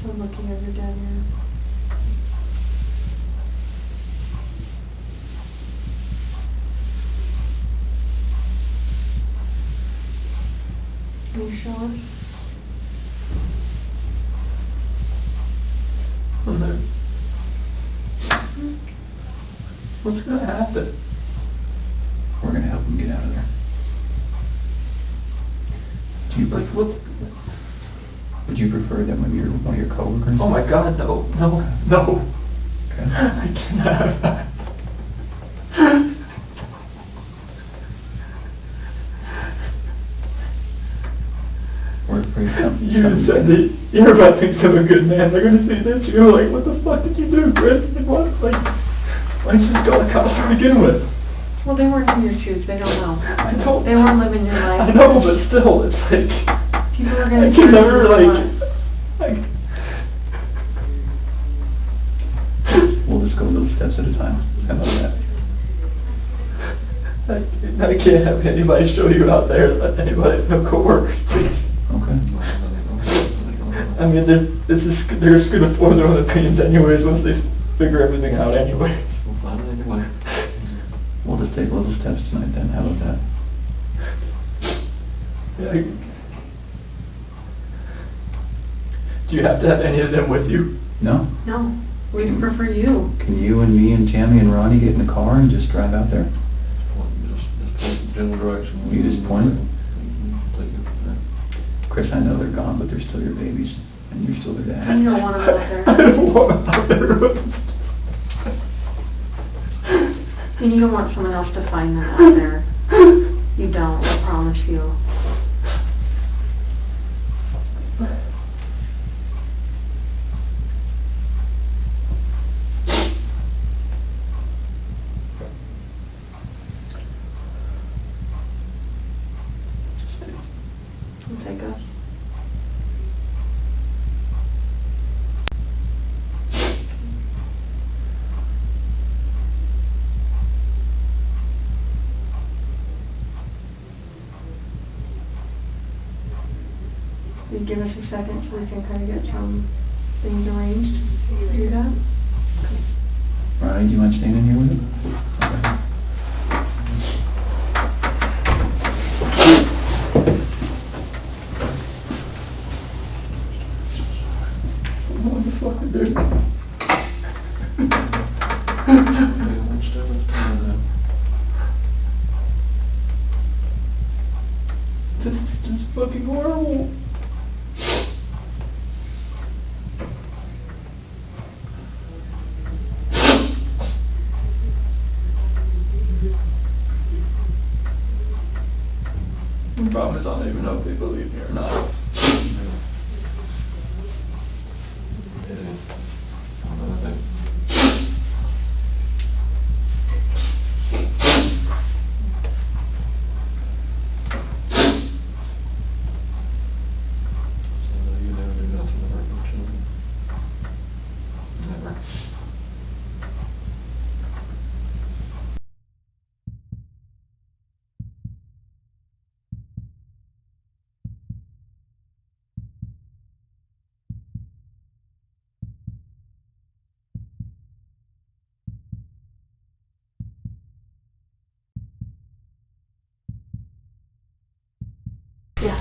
I'm looking at your dad here. Can you show us? What's going to happen? We're going to help him get out of there. Do you Like, what? Would you prefer that maybe one of your coworkers? Oh my God, no. Okay. I cannot have that. We're afraid something. You said that you're about to become a good man. They're going to see this. You're like, what the fuck did you do, Chris? Like, what? Like, why didn't you just go to college to begin with? Well, they weren't in your shoes, they don't know. I don't. They weren't living your life. I know, but still, it's like, People are I gonna can judge never, you like, on- We'll just go little steps at a time. How about that? I can't have anybody show you out there, anybody, no coworkers, please. Okay. I mean, they're just gonna form their own opinions anyways, once they figure everything out anyway. We'll find it anyway. We'll just take little steps tonight then. How about that? Yeah, Do you have to have any of them with you? No? No, we prefer you. Can you and me and Tammy and Ronnie get in the car and just drive out there? Just general direction. You just point it? Take it from there. Chris, I know they're gone, but they're still your babies, and you're still their dad. You don't want them out there. I don't want them out there. And you don't want someone else to find them out there. You don't, I promise you. You'll take us. You give us a second so we can kind of get some things arranged. You do that? Ronnie, do you mind staying in here with him? What the fuck is this? This is just fucking horrible. The problem is I don't even know if they believe me or not. You never do nothing to hurt your children. Never. Yes.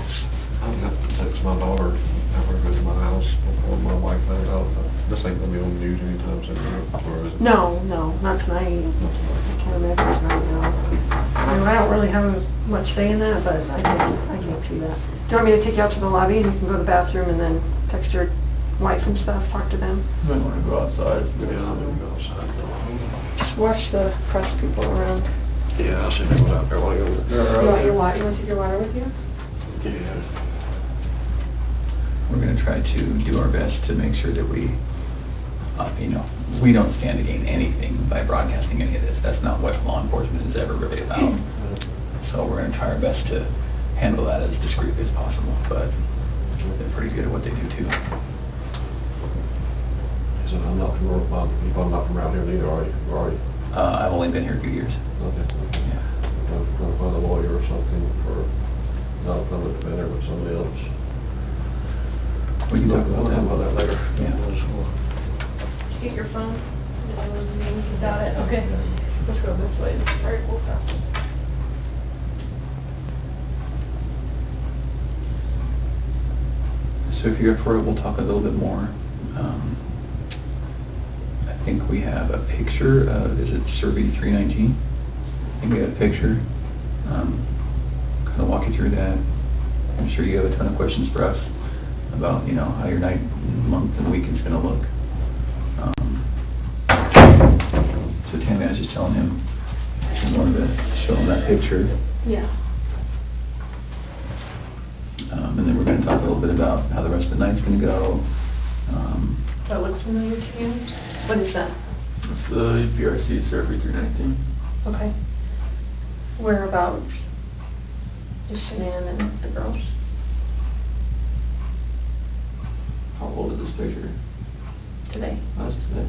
I have to text my daughter after I go to my house before my wife finds out. This ain't gonna be on the news anytime soon, or is it? No, not tonight. I can't imagine it's not now. I mean, I don't really have much say in that, but I can't see that. Do you want me to take you out to the lobby and you can go to the bathroom and then text your wife and stuff, talk to them? You might want to go outside. Yeah, I'm gonna go outside. Just watch the press people around. Yeah, I'll see if they go out there while I go. You want to take your water with you? Yeah. We're gonna try to do our best to make sure that we, we don't stand to gain anything by broadcasting any of this. That's not what law enforcement is ever really about. So we're gonna try our best to handle that as discreetly as possible, but they're pretty good at what they do too. So I'm not from, I'm not from around here neither, are you? I've only been here a few years. Okay. Yeah. I'm trying to find a lawyer or something for, not a public defender, but somebody else. We can talk about We'll that. talk about that later. Yeah. Get your phone. You got it, okay. Let's go this way. All right, we'll pass. So if you're up for it, we'll talk a little bit more. I think we have a picture of, is it Survey 319? I think we have a picture. Kind of walk you through that. I'm sure you have a ton of questions for us about, how your night, month, and week is gonna look. So Tammy, I was just telling him, I wanted to show him that picture. Yeah. And then we're gonna talk a little bit about how the rest of the night's gonna go. That looks familiar to you? What is that? It's the BRC Survey 319. Okay. Whereabouts? Just Shanann and the girls? How old is this picture? Today. That's today.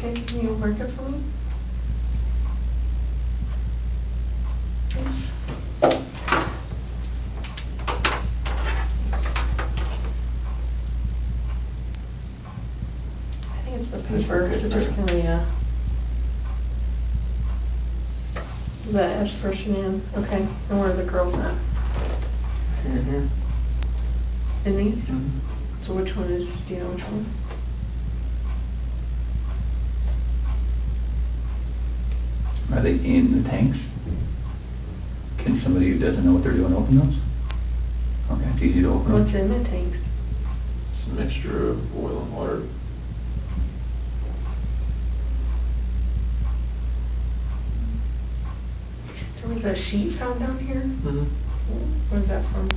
Okay, can you mark it for me? The S for Shanann, okay. And where are the girls at? Here. In these? Mhm. So which one is, do you know which one? Are they in the tanks? Can somebody who doesn't know what they're doing open those? Okay, it's easy to open them. What's in the tanks? It's a mixture of oil and water. There was a sheet found down here? Mm-hmm. Where's that from?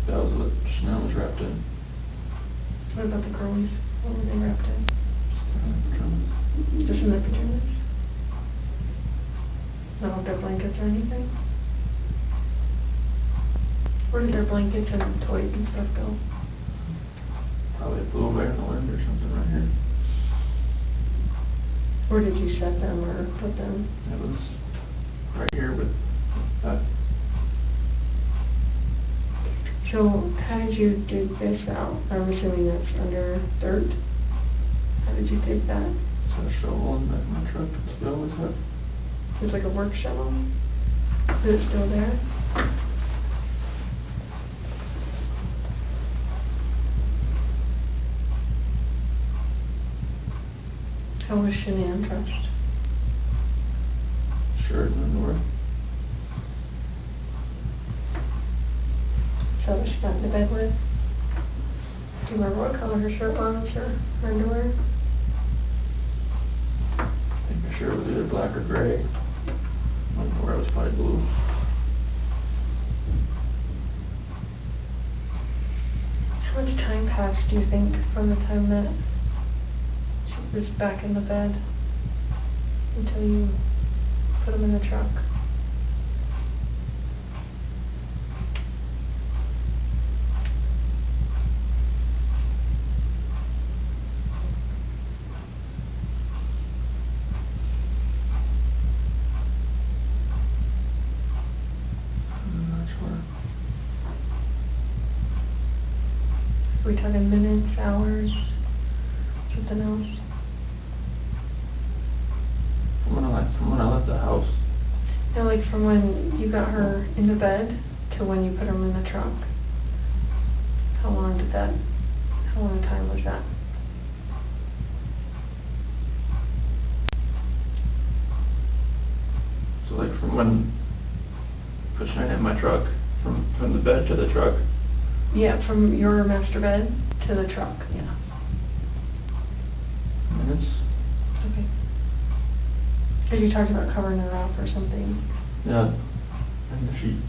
That was what Chanel was wrapped in. What about the girlies? What were they wrapped in? Just in their pajamas? Not with their blankets or anything? Where did their blankets and toys and stuff go? Probably blew away in the wind or something right here. Where did you set them or put them? It was right here, but that, So, how did you dig this out? I'm assuming that's under dirt? How did you dig that? it's a shovel in the back of my truck. That's what I always have. It's like a work shovel? Is it still there? How was Shanann dressed? Shirt and underwear. So what she got into bed with? Do you remember what color her shirt was or her underwear? I think the shirt was either black or gray. Underwear was probably blue. How much time passed, do you think, from the time that she was back in the bed until you put them in the truck? I'm not sure. Are we talking minutes, hours, something else? From when I left the house. No, like from when you got her into bed to when you put them in the truck. How long a time was that? So like from when I put Shine in my truck, from the bed to the truck. Yeah, from your master bed to the truck, yeah. Minutes. Okay. Because you talked about covering her up or something. Yeah. And the sheet.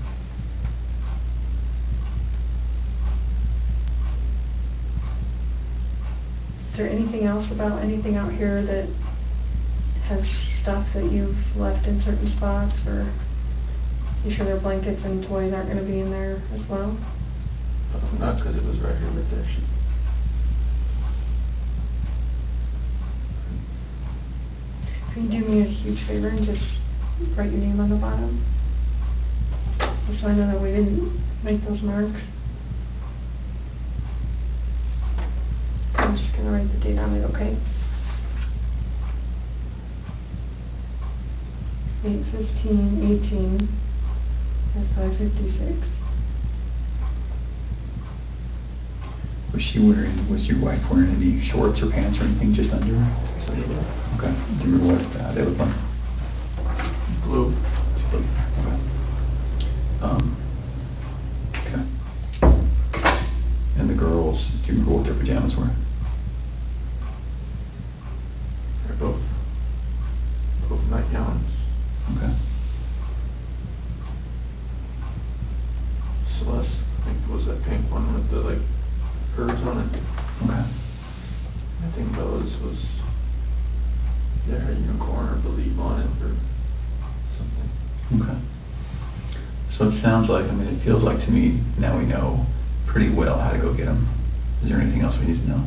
Is there anything else about anything out here that has stuff that you've left in certain spots, or you sure their blankets and toys aren't going to be in there as well? Not because it was right here with that sheet. Can you do me a huge favor and just write your name on the bottom? Just so I know that we didn't make those marks. I'm just going to write the date on it, okay? 8/15/18 at 5:56. Was your wife wearing any shorts or pants or anything just under her? So you know, Okay, do you remember what they look like? blue. Okay. And the girls, do you remember what their pajamas were? They're both nightgowns. Okay. Celeste, I think, was that pink one with the like birds on it. Okay. I think Bella's was there a unicorn or believe on it or something. Okay. So it sounds like, it feels like to me, now we know pretty well how to go get them. Is there anything else we need to know?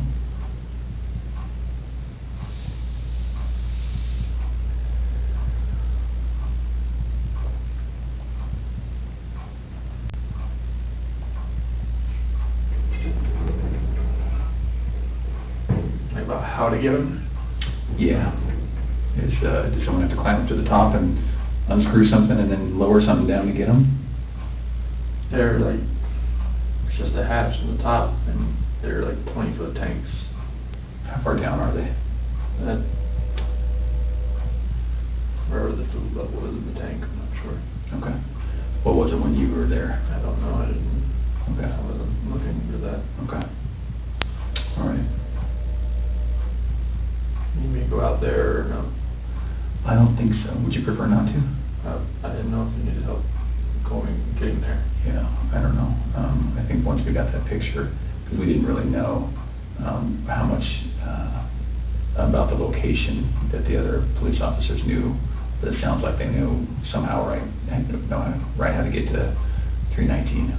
About how to get them. Yeah. Does someone have to climb up to the top and unscrew something and then lower something down to get them? They're like, it's just a hatch on the top, and they're like 20-foot tanks. How far down are they? That, wherever the food level is in the tank, I'm not sure. Okay. What was it when you were there? I don't know, I Okay. wasn't looking for that. Okay. All right. You may go out there or no? I don't think so. Would you prefer not to? I didn't know if you needed help getting there. Yeah, I don't know. I think once we got that picture, because we didn't really know how much about the location that the other police officers knew, but it sounds like they knew somehow right how to get to 319.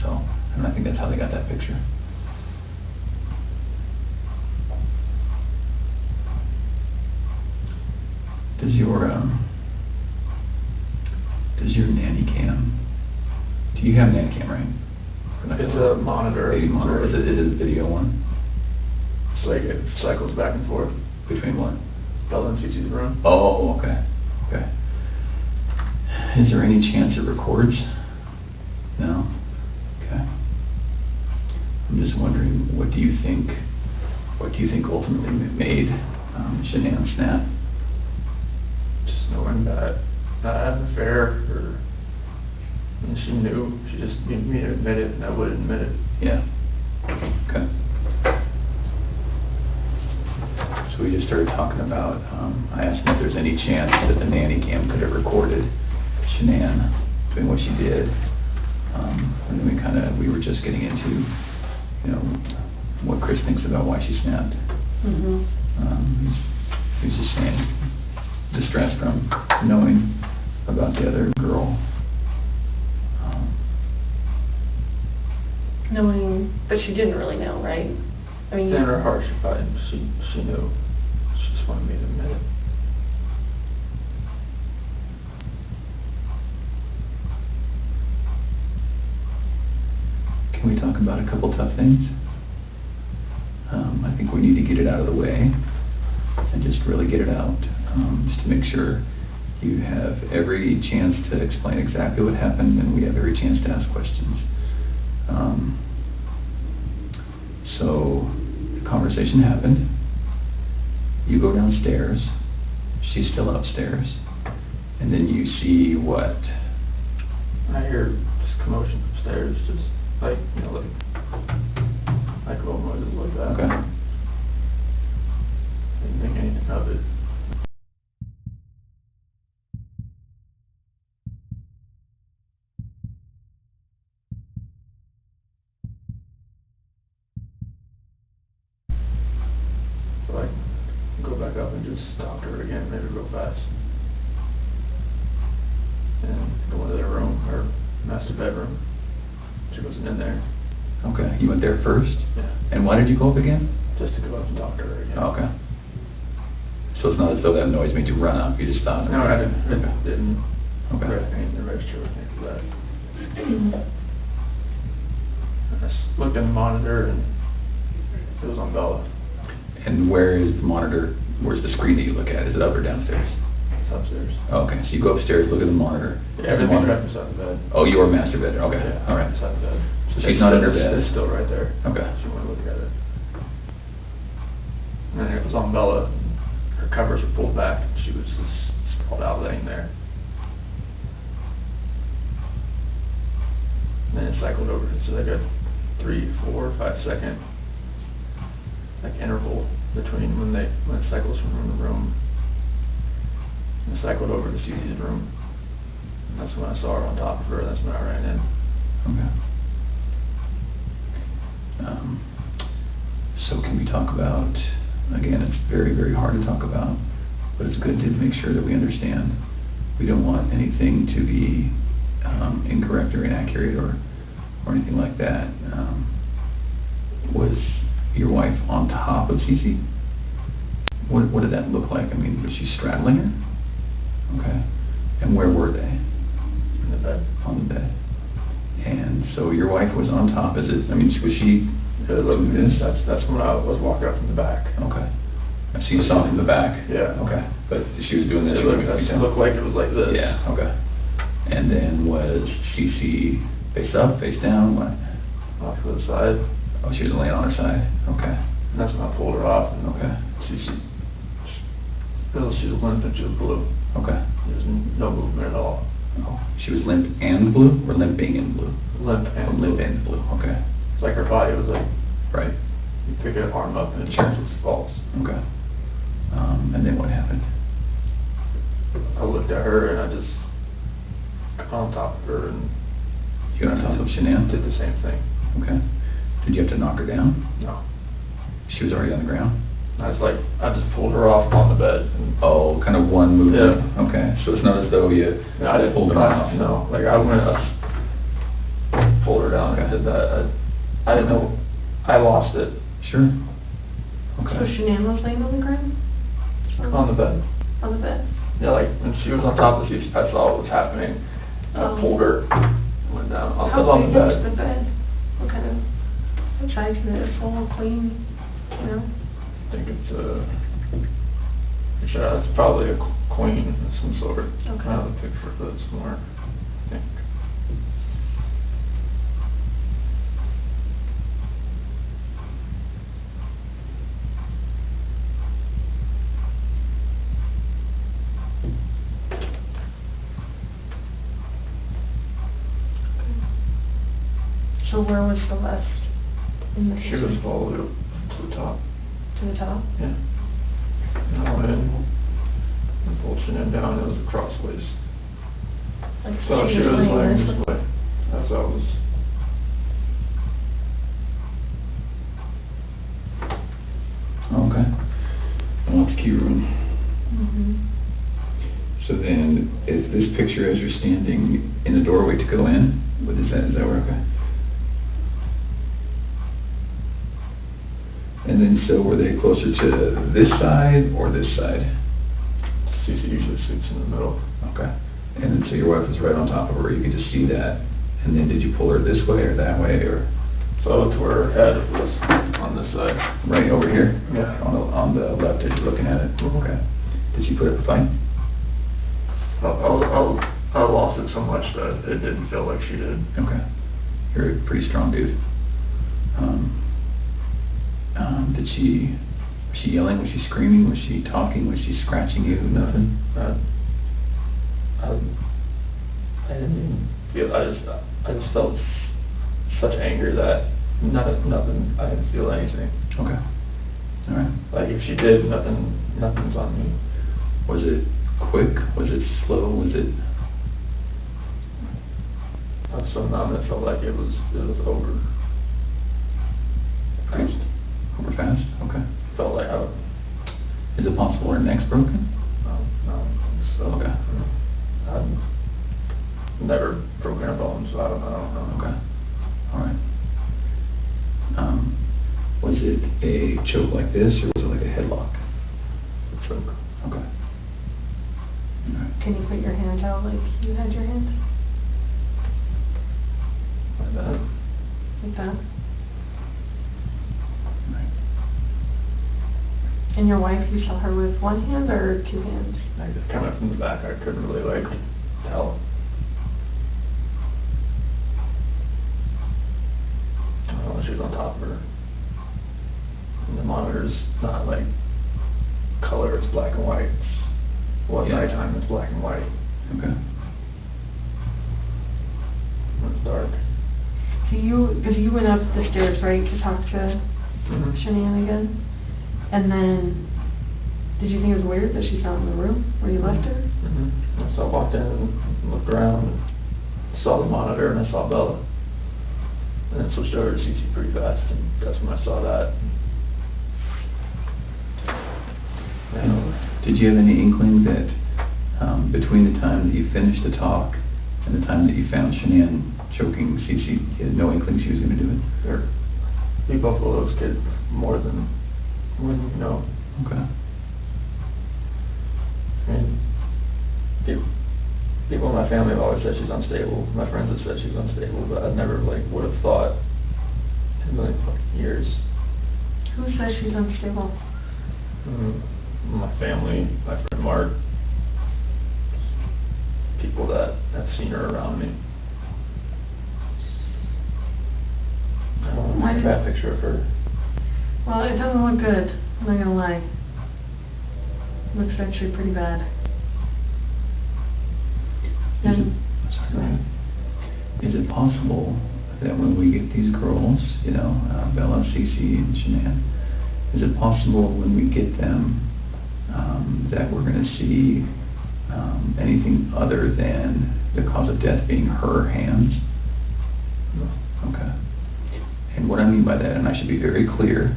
So, and I think that's how they got that picture. Does your nanny cam, do you have a nanny cam, right? It's a monitor. Video monitor. Is it a video one? It's like it cycles back and forth. Between what? Bella and Cece's room. Oh, okay, okay. Is there any chance it records? No? Okay. I'm just wondering, what do you think ultimately made Shanann snap? Just knowing that I had an affair, or, and she knew, she just needed me to admit it, and I wouldn't admit it. Yeah. Okay. So we just started talking about, I asked him if there's any chance that the nanny cam could have recorded Shanann doing what she did. And then we were just getting into, what Chris thinks about why she snapped. He's just saying, distressed from knowing about the other girl. Knowing, but she didn't really know, right? I mean, In her heart, she knew. She just wanted me to admit it. Can we talk about a couple tough things? I think we need to get it out of the way and just really get it out, just to make sure you have every chance to explain exactly what happened and we have every chance to ask questions. So the conversation happened. You go downstairs. She's still upstairs. And then you see what? I hear just commotion upstairs, just like little noises like that. Okay. Didn't think anything of it. So I go back up and just talk to her again, maybe real fast. And go into their room, her master bedroom. She wasn't in there. Okay. You went there first? Yeah. And why did you go up again? Just to go up and talk to her again. Okay. So it's not as though that noise made you run up, you just stopped? No, I didn't. Okay. Didn't Okay. anything to register with me for that. I just looked in the monitor and it was on Bella. And where is the monitor, where's the screen that you look at? Is it up or downstairs? It's upstairs. Oh, okay, so you go upstairs, look at the monitor. Yeah, The everything's monitor- right beside the bed. Oh, your master bedroom, okay, Yeah, all right. beside the bed. So she's not in her bed? It's still right there. Okay. She wanted to look at it. And then it was on Bella. Her covers were pulled back. And she was just sprawled out laying there. And then it cycled over. So they got 3, 4, 5 second interval between when it cycles from room to room. And it cycled over to Cece's room. And that's when I saw her on top of her. That's when I ran in. Okay. So can we talk about, again, it's very, very hard to talk about, but it's good to make sure that we understand. We don't want anything to be incorrect or inaccurate or anything like that. Was your wife on top of Cece? What did that look like? I mean, was she straddling her? Okay. And where were they? In the bed. On the bed. And so your wife was on top. Was she doing this? That's when I was walking up from the back. Okay. So you saw it from the back? Yeah. Okay. But she was doing this. It looked like it was like this. Yeah, okay. And then was she face up, face down, what? Off to the side. Oh, she was laying on her side, okay, And that's when I pulled her off. And okay, she was limp and she was blue. okay. There was no movement at all. Oh, she was limp and blue, or limping and blue? Limp Oh, and limp blue. and blue, okay, It's like her body was like, right, you pick her arm up and it Sure. was false. okay. And then what happened? I looked at her and I just got on top of her and You got on top of Shanann? did the same thing. Okay. Did you have to knock her down? No. She was already on the ground? I just pulled her off on the bed and Oh, kind of one movement? Yeah. Okay, so it's not as though you I didn't pulled her off? No, like I went up, pulled her down and Okay. did that. I didn't know, I lost it Sure. So Okay. Shanann was laying on the ground? on the bed. On the bed? Yeah, like when she was on top of the seat, I saw what was happening. Oh. I pulled her, went down, I How was on big the was the bed. bed? What kind of, what size is it, full, clean, you know? I think it's probably a queen of some sort. Okay. I have a picture of it somewhere, I think. So where was Celeste in the She was picture? all the way up to the top, To the top? yeah. And I went in and pulled Shanann down, it was crossways. Like, So she was laying this way, as I was. Okay. Well, that's key room. Mhm. So then, is this picture as you're standing in the doorway to go in? What is that where, okay? And then, so were they closer to this side or this side? Cece usually sits in the middle. Okay. And then, so your wife was right on top of her, you could just see that. And then, did you pull her this way or that way, or So to her head was on this side. right over here? Yeah. On the left as you're looking at it? Mhm. Okay. Did she put up a fight? I lost it so much that it didn't feel like she did. Okay. You're a pretty strong dude. Was she yelling? Was she screaming? Was she talking? Was she scratching you? Nothing? I didn't even feel, I just felt such anger that nothing, I didn't feel anything. Okay. All right. Like if she did, nothing's on me. Was it quick? Was it slow? Was it? I was so numb, it felt like it was over. Fast? Over fast? Okay. Felt like Is it possible her neck's broken? no, so. Okay. I've never broken a bone, so I don't know. Okay. All right. Was it a choke like this, or was it like a headlock? Choke. Okay. All right. Can you put your hands out like you had your hands? Like that. Like that? All right. And your wife, you saw her with one hand or two hands? I just coming from the back, I couldn't really tell. She was on top of her. And the monitor's not like color, it's black and white. Well, at Yeah. nighttime it's black and white. Okay. When it's dark. So because you went up the stairs, right, to talk to Shanann again? And then, did you think it was weird that she's not in the room where you left her? So I walked in and looked around and saw the monitor and I saw Bella. And then switched over to CC pretty fast and that's when I saw that. Did you have any inkling that between the time that you finished the talk and the time that you found Shanann choking Cece, you had no inkling she was going to do it? You both of those kids more than you know. Okay. I mean, people in my family have always said she's unstable. My friends have said she's unstable, but I never would have thought in a million fucking years. Who says she's unstable? my family, my friend Mark, people that have seen her around me. I don't want to paint a bad picture of her. Well, it doesn't look good, I'm not gonna lie. It looks actually pretty bad. Is it possible that when we get these girls, you know, Bella, Cece, and Shanann, is it possible when we get them, that we're gonna see, anything other than the cause of death being her hands? No. Okay. And what I mean by that, and I should be very clear,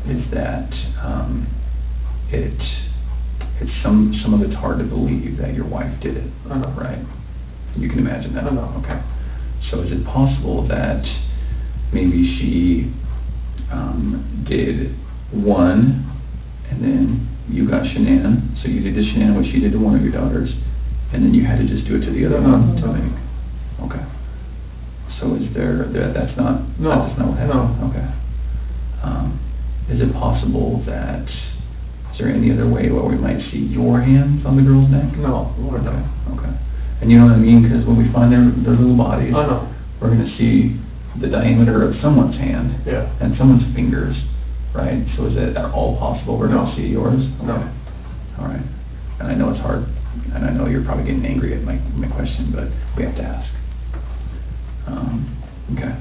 is that, it's some of it's hard to believe that your wife did it. I know. Right? You can imagine that? I know. Okay. So is it possible that maybe she, did one, and then you got Shanann, so you did to Shanann what she did to one of your daughters, and then you had to just do it to the other one to make? Okay. So is that's not what happened? No. Okay. Is it possible that, is there any other way where we might see your hands on the girl's neck? No, Lord, no. Okay. And you know what I mean, because when we find their little bodies, I know. we're gonna see the diameter of someone's hand. Yeah. And someone's fingers, right? So is it at all possible we're gonna No. see yours? No. Okay. All right. And I know it's hard, and I know you're probably getting angry at my question, but we have to ask. Okay.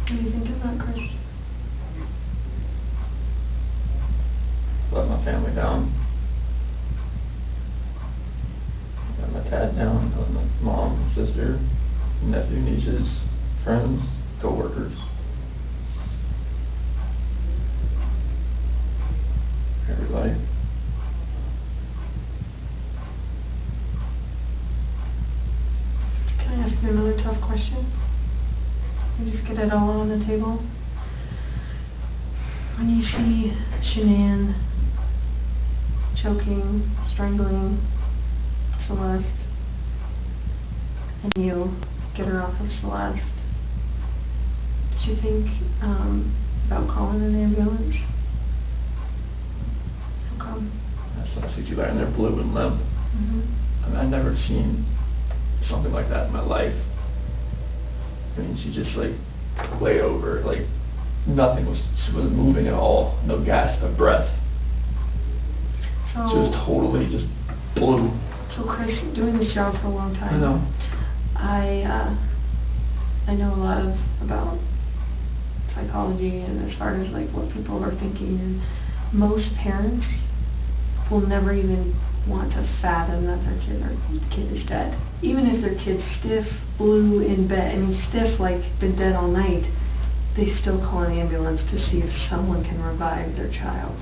What do you think of that, Chris? Let my family down. Let my dad down, let my mom, sister, nephew, nieces, friends, co-workers. Everybody. Can I ask you another tough question? And just get it all on the table. When you see Shanann choking, strangling Celeste, and you get her off of Celeste, did you think about calling an ambulance? How come? I saw Cece lying there blue and limp. I mean, I've never seen something like that in my life. I mean, she just like way over, like nothing was, she wasn't moving at all, no gasp of breath. So, She was totally just blue. So Chris, doing this job for a long time. I know. I know a lot about psychology and as far as like what people are thinking, and most parents will never even want to fathom that their kid is dead. Even if their kid's stiff, blue in bed, I mean stiff like been dead all night, they still call an ambulance to see if someone can revive their child.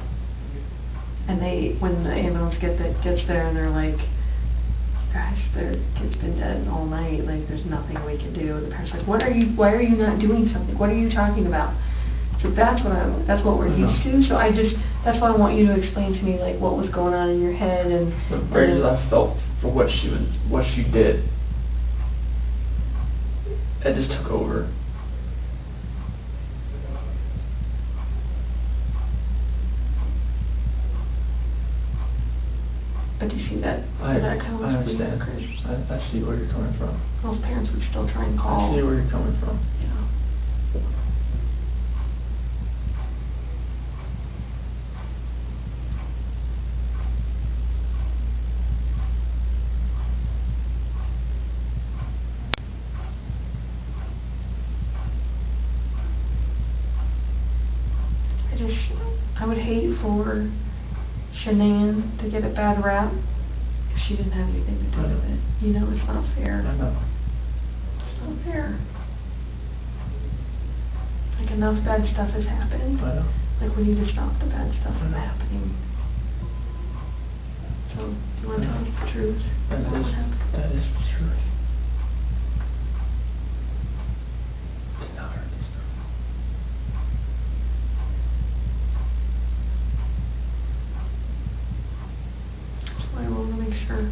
And when the ambulance gets there and they're like, gosh, their kid's been dead all night, like there's nothing we can do. The parents are like, why are you not doing something? What are you talking about? So that's what we're used to. So that's why I want you to explain to me like what was going on in your head and. The rage that I felt for what she did, it just took over. But do you see that? I that kind of understand. Chris? I see where you're coming from. Most parents would still try and I call. see where you're coming from. Yeah. I would hate for Shanann to get a bad rap if she didn't have anything to do with it. You know, it's not fair. I know. It's not fair. Like, enough bad stuff has happened. I know. Like, we need to stop the bad stuff from happening. So, do you want to tell us the truth? That What happened? is the truth. Did not hurt this girl. That's why I want to make sure.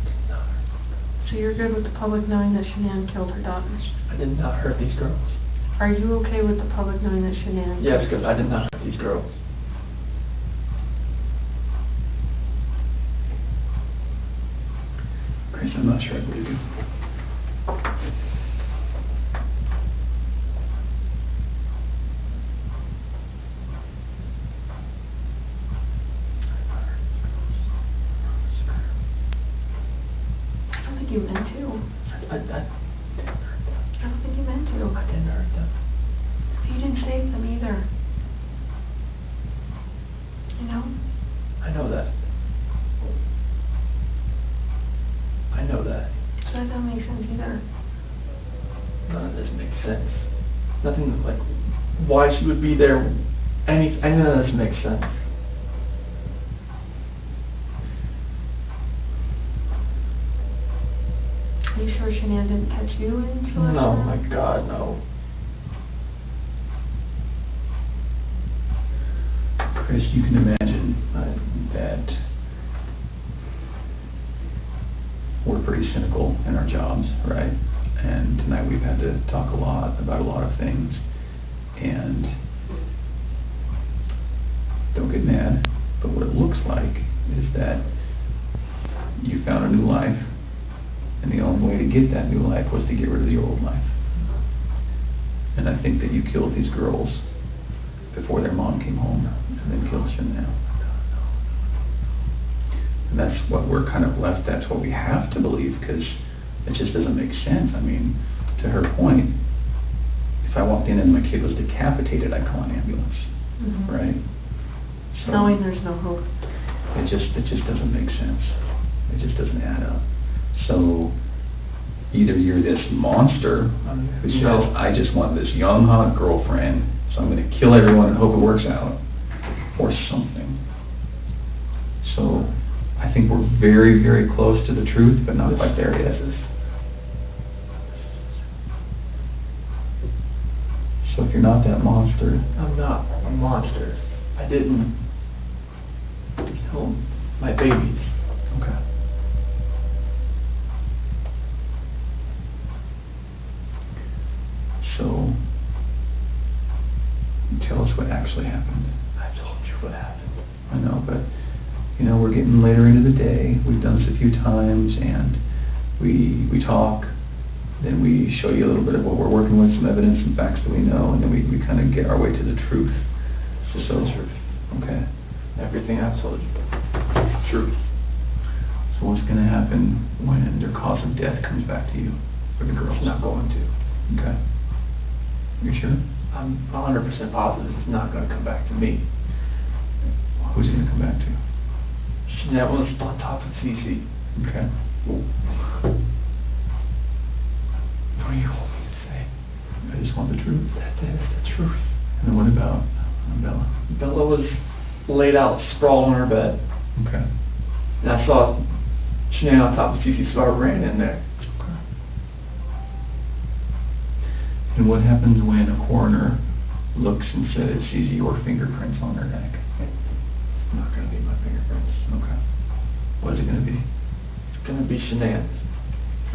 Did not hurt this girl. So you're good with the public knowing that Shanann killed her daughters? I did not hurt these girls. Are you okay with the public knowing that Shanann? Yes, because I did not hurt these girls. Chris, I'm not sure I believe you. I don't think you meant to. I I don't think you meant to. didn't hurt them. You didn't save them either. You know? I know that. I know that. So that doesn't make sense either. None of this makes sense. Nothing like why she would be there. None of this makes sense. Are you sure Shanann didn't catch you in Celeste? No, my God, no. Chris, you can imagine that we're pretty cynical in our jobs, right? And tonight we've had to talk a lot about a lot of things. And don't get mad, but what it looks like is that you found a new life, and the only way to get that new life was to get rid of the old life. And I think that you killed these girls before their mom came home, and then killed Shanann. And that's what we're kind of left, that's what we have to believe, because it just doesn't make sense. I mean, to her point, if I walked in and my kid was decapitated, I'd call an ambulance, Mhm. right? So Knowing there's no hope. it just doesn't make sense. It just doesn't add up. So either you're this monster who says, No. I just want this young, hot girlfriend, so I'm going to kill everyone and hope it works out, or something. So I think we're very, very close to the truth, but not quite there yet. So if you're not that monster, I'm not a monster. I didn't kill my babies. okay. So tell us what actually happened. I told you what happened. I know, but, you know, we're getting later into the day. We've done this a few times, and we talk, then we show you a little bit of what we're working with, some evidence and facts that we know, and then we kind of get our way to the truth. Just the truth. Okay. Everything I've told you. Truth. So what's going to happen when their cause of death comes back to you, for the girls? It's not going to. Okay. You sure? I'm 100% positive it's not going to come back to me. Who's it going to come back to? That was on top of Cece. Okay. What do you want me to say? I just want the truth. That is the truth. And then what about Bella? Bella was laid out, sprawled on her bed, Okay. and I saw Shanann on top of Cece, so I ran in there. And what happens when a coroner looks and says, sees your fingerprints on her neck? It's not going to be my fingerprints. Okay. What is it going to be? It's going to be Shanann's.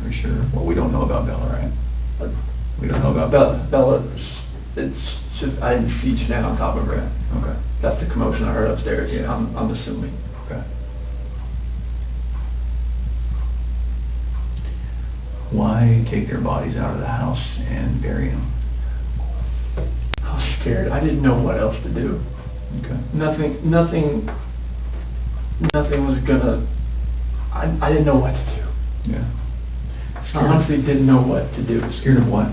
Are you sure? Well, we don't know about Bella, right? But We don't know about Bella. Bella, it's just, I didn't see Shanann on top of her. Okay. That's the commotion I heard upstairs. Yeah. I'm assuming. Okay. Why take their bodies out of the house and bury them? I was scared. I didn't know what else to do. Okay. Nothing was gonna, I didn't know what to do. Yeah. I honestly didn't know what to do. Scared of what?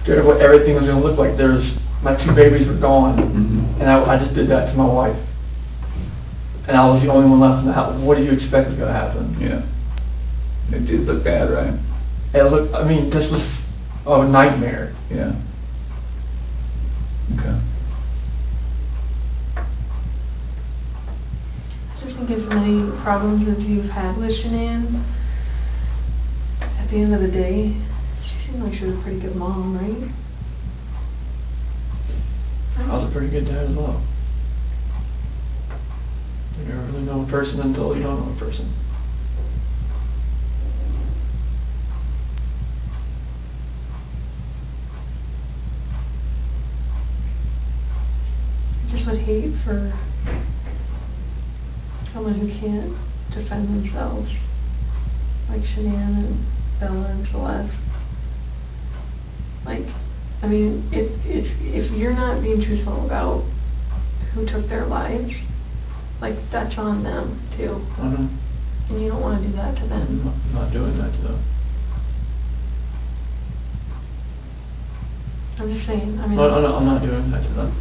Scared of what everything was gonna look like. My two babies were gone, Mm-hmm. and I just did that to my wife. And I was the only one left in the house. What do you expect is gonna happen? Yeah. It did look bad, right? It looked, I mean, this was a nightmare. Yeah. Okay. I just think as many problems as you've had with Shanann, at the end of the day, she seemed like she was a pretty good mom, right? I was a pretty good dad as well. You never really know a person until you don't know a person. just would hate for someone who can't defend themselves, like Shanann and Bella and Celeste. Like, I mean, if you're not being truthful about who took their lives, like, that's on them, too. I know. And you don't want to do that to them. I'm not doing that to them. I'm just saying, I mean... I'm not doing that to them.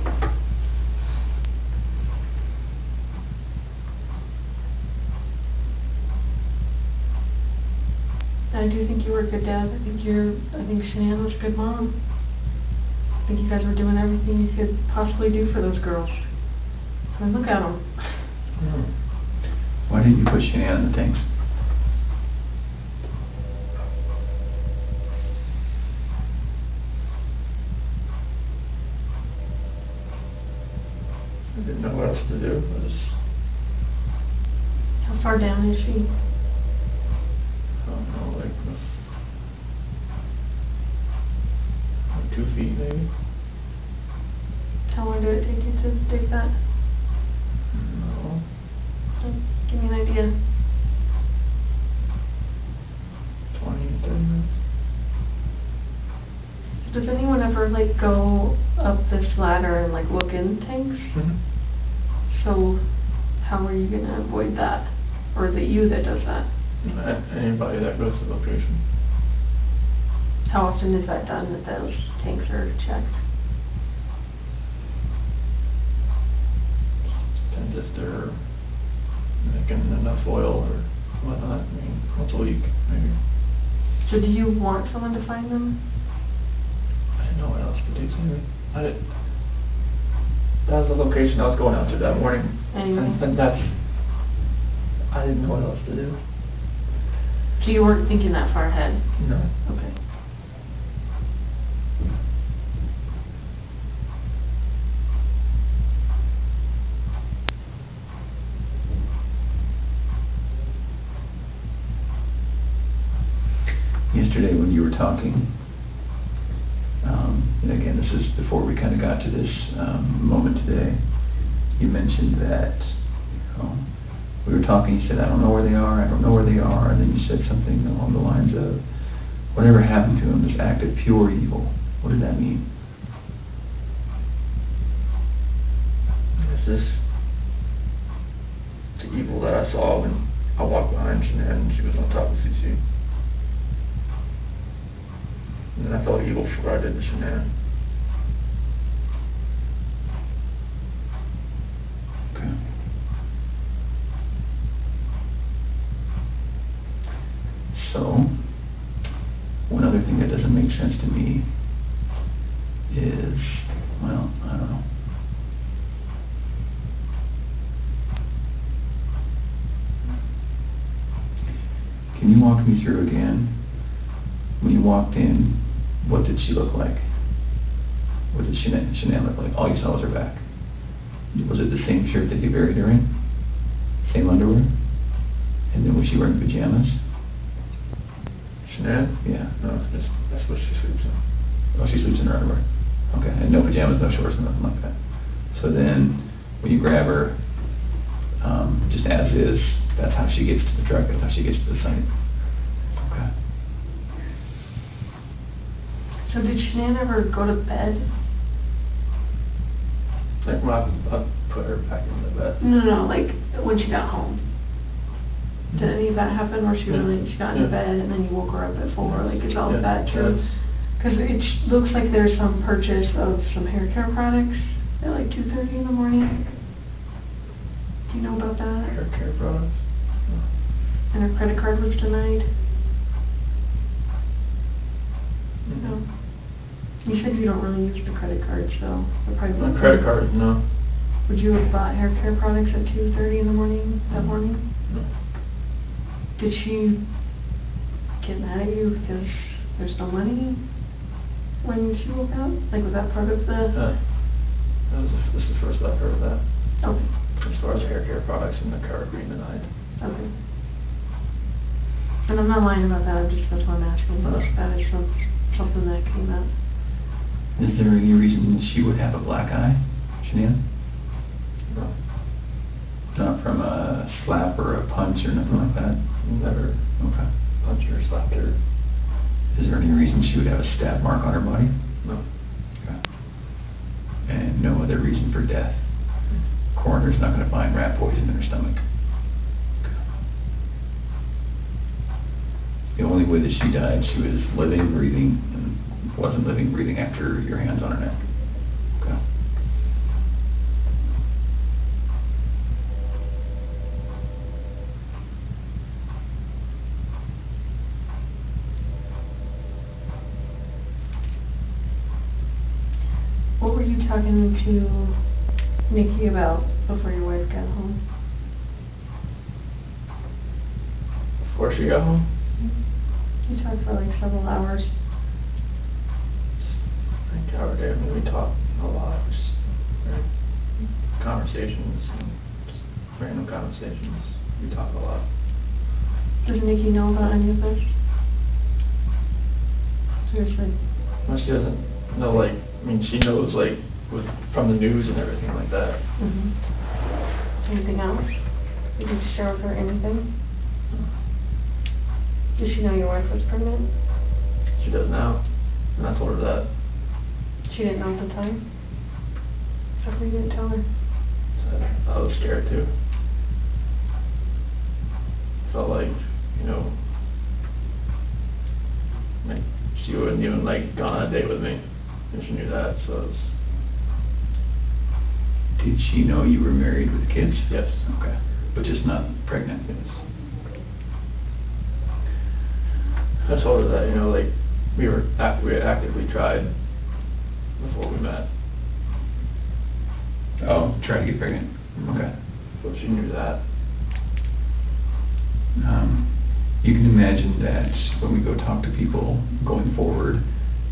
I do think you were a good dad. I think Shanann was a good mom. I think you guys were doing everything you could possibly do for those girls. I mean, look at them. Why didn't you put Shanann in the tanks? I didn't know what else to do. How far down is she? I don't know, like 2 feet maybe? How long did it take you to dig that? No. Give me an idea. 20, 30 minutes. Does anyone ever, like, go up this ladder and, like, look in tanks? So, how are you gonna avoid that? Or is it you that does that? Anybody that goes to the location. How often is that done, that those tanks are checked? Depends if they're making enough oil or whatnot. I mean, once a week, maybe. So do you want someone to find them? I didn't know what else to do, Tammy. That was the location I was going out to that morning. Anyway. And I didn't know what else to do. So you weren't thinking that far ahead? No. Okay. Yesterday when you were talking, and again, this is before we kind of got to this moment today, you mentioned that, we were talking, you said, I don't know where they are, and then you said something along the lines of, whatever happened to them, this act of pure evil. What did that mean? This is the evil that I saw when I walked behind Shanann and she was on top of CC. And then I felt evil for what I did to Shanann. Okay. So, one other thing that doesn't make sense to me is, well, I don't know. Can you walk me through again, when you walked in, what did she look like? What did Shanann look like? All you saw was her back. Was it the same shirt that you buried her in? Same underwear? And then was she wearing pajamas? Shanann? Yeah. No, that's what she sleeps in. Oh, she sleeps in her underwear. Okay, and no pajamas, no shorts, nothing like that. So then, when you grab her, just as is, that's how she gets to the truck, that's how she gets to the site. Okay. So did Shanann ever go to bed? Like when I put her back in the bed. No, like when she got home. Did any of that happen where she got into bed and then you woke her up at 4? Like, is all of that true? Because it looks like there's some purchase of some hair care products at like 2:30 in the morning. Do you know about that? Hair care products? And her credit card was denied? No. You said you don't really use the credit card, so it probably My credit card, no. Would you have bought hair care products at 2:30 in the morning that morning? No. Did she get mad at you because there's no money when she woke up? Like, was that part of the... This is the first I've heard of that. Okay. As far as hair care products and the card being denied. Okay. And I'm not lying about that, that's why I'm asking. That is something that came up. Is there any reason she would have a black eye, Shanann? reason she would have a stab mark on her body? No. Okay. And no other reason for death? Coroner's not gonna find rat poison in her stomach? The only way that she died, she was living, breathing, and wasn't living, breathing after your hands on her neck? Okay. What were you talking to Nikki about before your wife got home? Before she got home, You talked for like several hours. I think our day, I mean, we talked a lot, just conversations, and just random conversations. We talk a lot. Does Nikki know about any of this? Seriously. Well, she doesn't know, like, I mean, she knows, like, from the news and everything like that. Mm-hmm. Anything else? Did you share with her anything? Did she know your wife was pregnant? She does now, and I told her that. She didn't know at the time? How come you didn't tell her? So I was scared too. Felt like, you know, like she wouldn't even like gone on a date with me if she knew that, so it was, Did she know you were married with kids? yes. Okay, but just not pregnant? Yes. I told her that, you know, like, we had actively tried before we met. Oh, try to get pregnant? Okay. So she knew that. You can imagine that when we go talk to people going forward,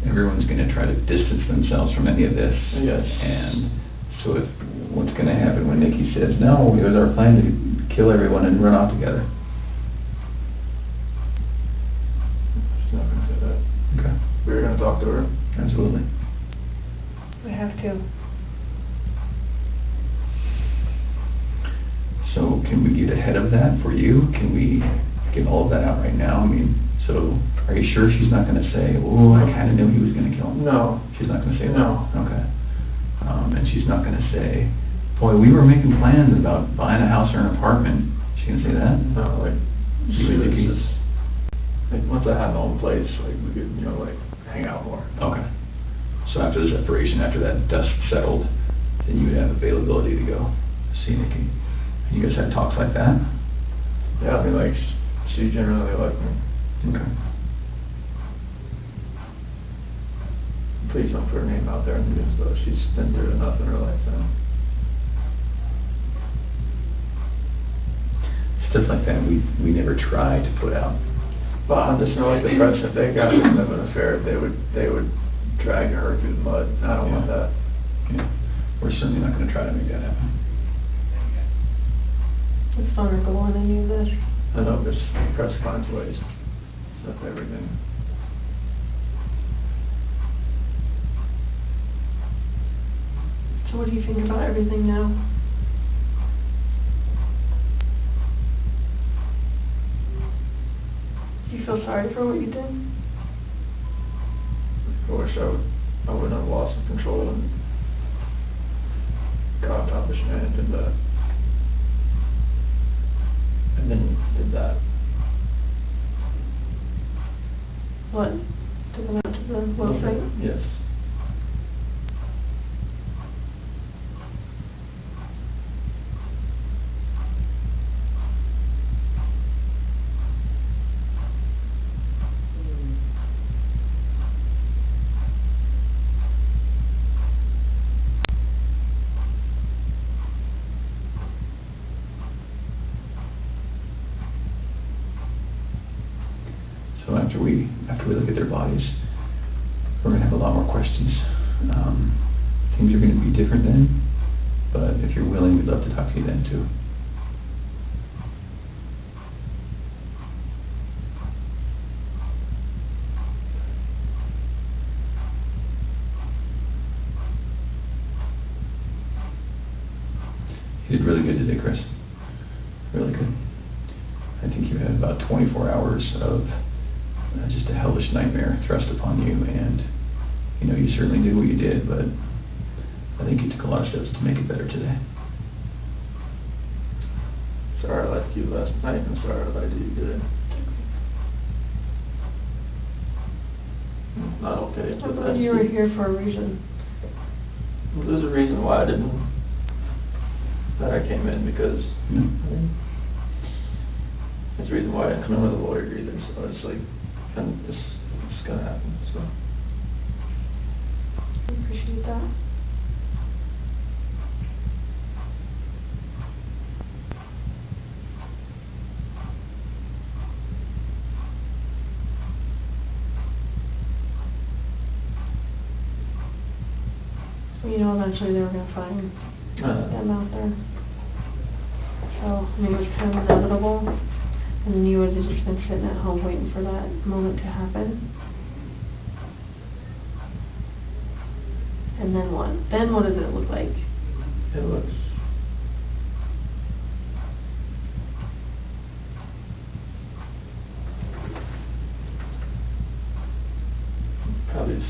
everyone's gonna try to distance themselves from any of this. Yes. And so if, what's gonna happen when Nikki says, no, it was our plan to kill everyone and run off together? She's not gonna say that. Okay, We were gonna talk to her. absolutely. I have to. So can we get ahead of that for you? Can we get all of that out right now? I mean, so are you sure she's not gonna say, oh, I kinda knew he was gonna kill him? No. She's not gonna say that? No. Okay. And she's not gonna say, boy, we were making plans about buying a house or an apartment. She gonna say that? No, like, You she and was Nikki? just, like, once I had my own place, like, we could, you know, like, hang out more. Okay. So after the separation, after that dust settled, then you would have availability to go see Nikki. You guys had talks like that? Yeah, I mean, like, she generally liked me. Okay. Please don't put her name out there in the news, though. She's been through enough in her life now. Stuff like that, we never try to put out. But I just know, like, the press, if they got wind of an affair, they would drag her through the mud. I don't want that. Yeah. We're certainly not gonna try to make that happen. It's vulnerable in any of this. I know this press finds ways. It's not everything. So what do you think about everything now? Do you feel sorry for what you did? I wish I wouldn't have lost control and got on top of Shannon and did that. And then did that. What? Took them out to the website? Yes. So after we look at their bodies, we're gonna have a lot more questions. Things are gonna be different then, but if you're willing, we'd love to talk to you then too. You did really good today, Chris. Really good. I think you had about 24 hours of just a hellish nightmare thrust upon you, and, you know, you certainly did what you did, but I think you took a lot of steps to make it better today. Sorry I left you last night, and sorry I lied to you today. Not okay, I but thought that's... you were here for a reason. There's a reason why I came in, because, No. I mean, there's a reason why I didn't come in with a lawyer either, so it's like, and it's gonna happen, so. I appreciate that. You know, eventually they were gonna find them out there. So, I mean, it was kind of inevitable, and then you would have just been sitting at home waiting for that moment to happen. And then what? Then what does it look like? It looks... Probably just...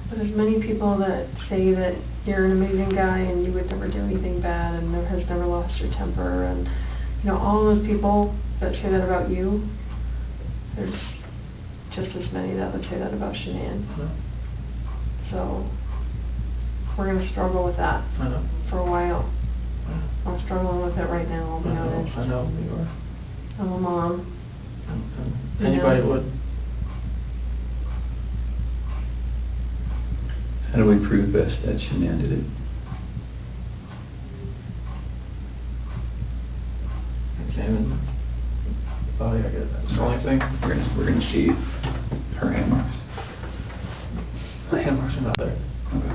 But there's many people that say that you're an amazing guy and you would never do anything bad and has never lost your temper, and, you know, all those people that say that about you, there's just as many that would say that about Shanann. No, So, we're gonna struggle with that I know. for a while. I know. I'm struggling with it right now, I'll be honest. I know, you are. I'm a mom. And anybody Yeah. would. How do we prove best that Shanann did it? Examine the body, I guess, that's the only thing. We're gonna see her hand marks. The hand marks are not there. Okay.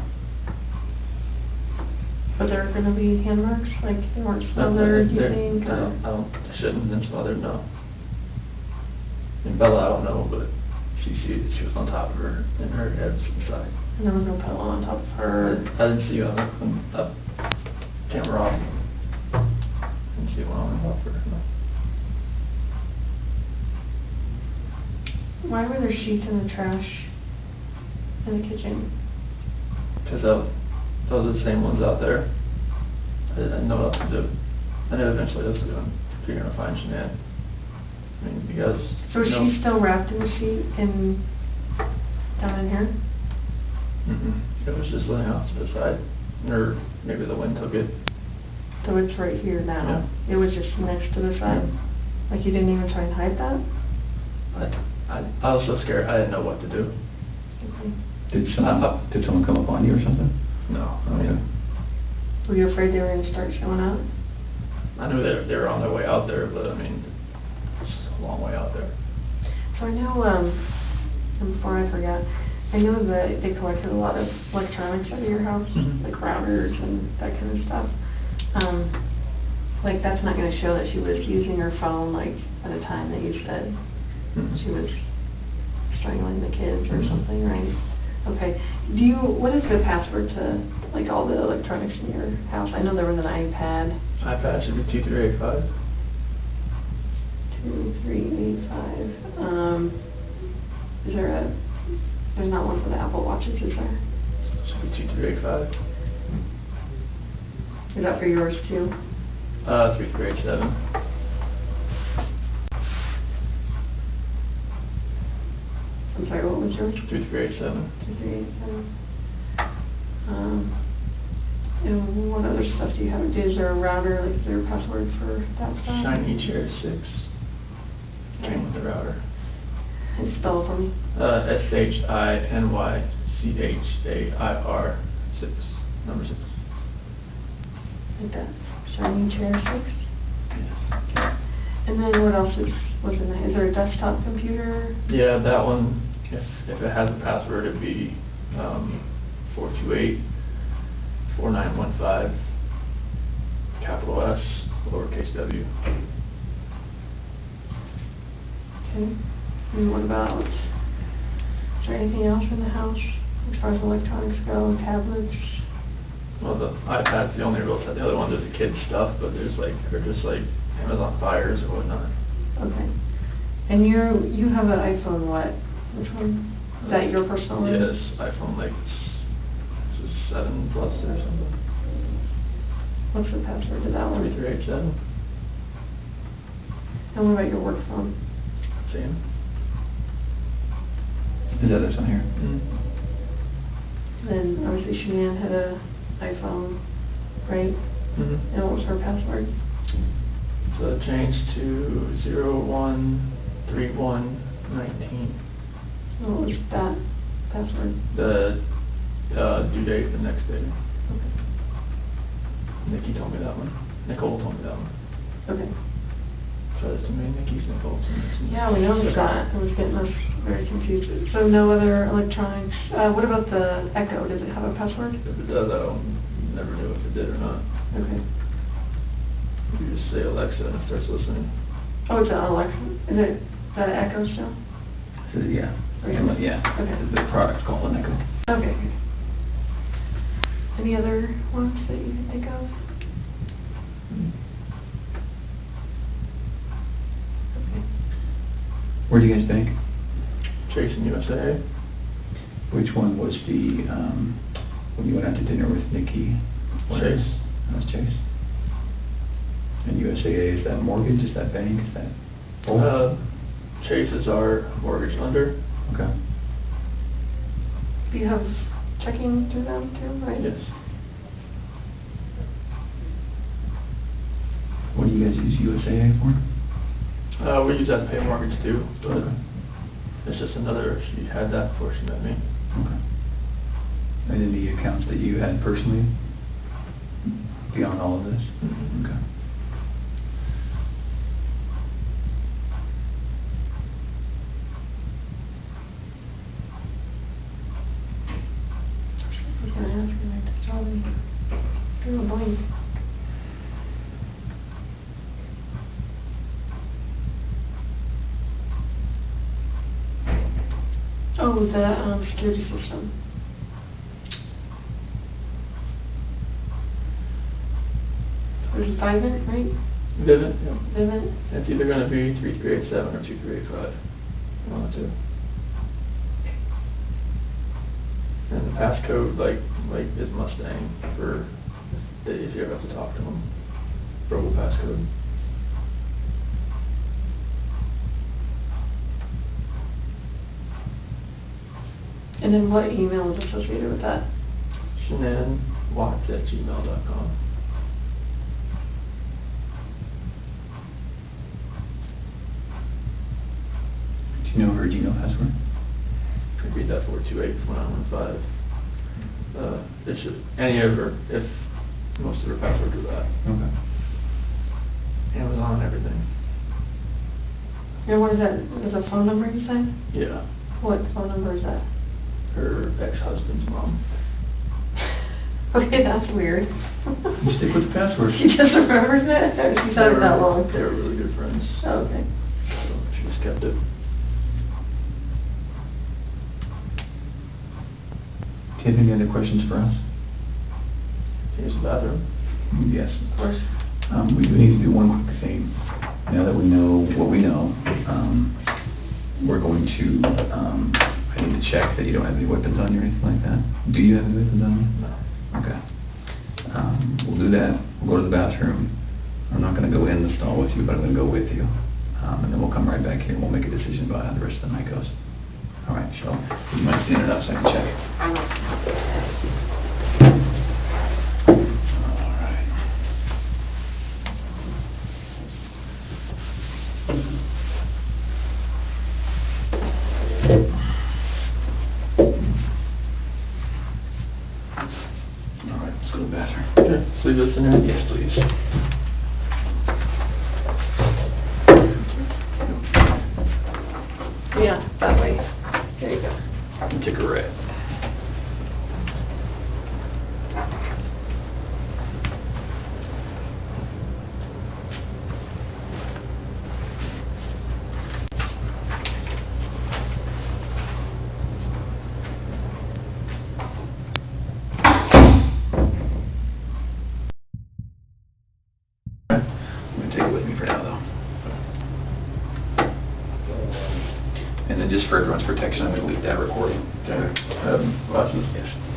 But there are gonna be hand marks, like they weren't smothered, you think? I don't, they shouldn't have been smothered, no. And Bella, I don't know, but she was on top of her, and her head was to the side. And there was no pillow on top of her. I didn't see you on the camera off. Didn't see one on top of her, no. Why were there sheets in the trash in the kitchen? Because those are the same ones out there. I didn't know what else to do. I knew eventually this was going, if you're gonna find Shanann. I mean, because... So is she still wrapped in the sheet down in here? It was just laying off to the side, or maybe the wind took it. So it's right here now? It was just next to the side? Like you didn't even try and hide that? I was so scared, I didn't know what to do. Okay. Did someone come up on you or something? No, I mean, Were you afraid they were gonna start showing up? I knew they were on their way out there, but I mean, it's a long way out there. So I know, and before I forget, I know that they collected a lot of electronics out of your house, Mhm. like routers and that kind of stuff. Like that's not gonna show that she was using her phone like at a time that you said she was strangling the kids or something, right? Okay. What is the password to like all the electronics in your house? I know there was an iPad. iPad should be 2385. 2385. There's not one for the Apple Watches, is there? Should be 2385. Is that for yours too? 3387. I'm sorry, what was yours? 3387. 2387. And what other stuff do you have? Is there a router, like is there a password for that stuff? Shiny Chair 6. Came with the router. And spell it for me. SHINYCHAIR 6. Number 6. Like that. Shiny Chair 6. Yes. And then what else was in there? Is there a desktop computer? Yeah, that one, if it has a password, it'd be 428-4915, capital S, lowercase w. Okay. And what about, is there anything else in the house as far as electronics go, tablets? Well, the iPad's the only real set. The other ones are the kids' stuff, but they're just like Amazon Fires or whatnot. Okay. And you have an iPhone, what? Which one? Is that your personal one? Yes, iPhone like 7 Plus or something. What's the password to that one? 3387. And what about your work phone? Same. Is that this one here? Then obviously Shanann had a iPhone, right? Mm-hmm. And what was her password? So it changed to 013119. What was that password? The due date the next day. Okay. Nikki told me that one. Nicole told me that one. Okay. So there's too many Nickis, Nicoles. Yeah, we noticed that. It was getting us very confused. So no other electronics. What about the Echo? Does it have a password? If it does, I don't, never knew if it did or not. Okay. You just say Alexa and it starts listening. Oh, it's an Alexa. Is it that Echo still? So, yeah. Okay. Yeah. Okay. The product's called an Echo. Okay. Any other ones that you can think of? Okay. Where do you guys bank? Chase in USA. Which one was the, when you went out to dinner with Nikki? Chase. That was Chase. And USAA, is that mortgage, is that bank, is that both? Chase is our mortgage lender. Okay. Do you have checking through them too, right? Yes. What do you guys use USAA for? We use that to pay a mortgage too, but Okay. it's just another, she had that before she met me. Okay. And then the accounts that you had personally, beyond all of this? Mhm. Okay. I was gonna ask you, I just saw them. Drew a blank. Oh, the security system. There's a Vivint, right? Vivint, yeah. Vivint. It's either gonna be 3387 or 2385. One of the two. And the passcode, like is Mustang for if you ever have to talk to them. Verbal passcode. And then what email is associated with that? ShanannWatts@gmail.com. Do you know her Gmail password? Repeat that 428-1915. It's just any of her, if most of her passwords are that. Okay. Amazon, everything. And what is that? Is a phone number you said? Yeah. What phone number is that? Her ex-husband's mom. Okay, that's weird. You stick with the password. She just remembers it? Or she's had it that long? They were really good friends. Oh, okay. So she just kept it. Do you have any other questions for us? Can you use the bathroom? Yes. Of course. We do need to do one quick thing. Now that we know what we know, we're going to, I need to check that you don't have any weapons on you or anything like that. Do you have any weapons on you? No. Okay. We'll do that. We'll go to the bathroom. I'm not gonna go in the stall with you, but I'm gonna go with you. And then we'll come right back here and we'll make a decision about how the rest of the night goes. All right, so you might stand it up so I can check it. All right. All right, let's go to the bathroom. Okay, so leave this in there? Yes, please. Yeah, that way. There you go. Take a red. everyone's protection, I'm gonna leave that recording. Okay. Glasses. Yes.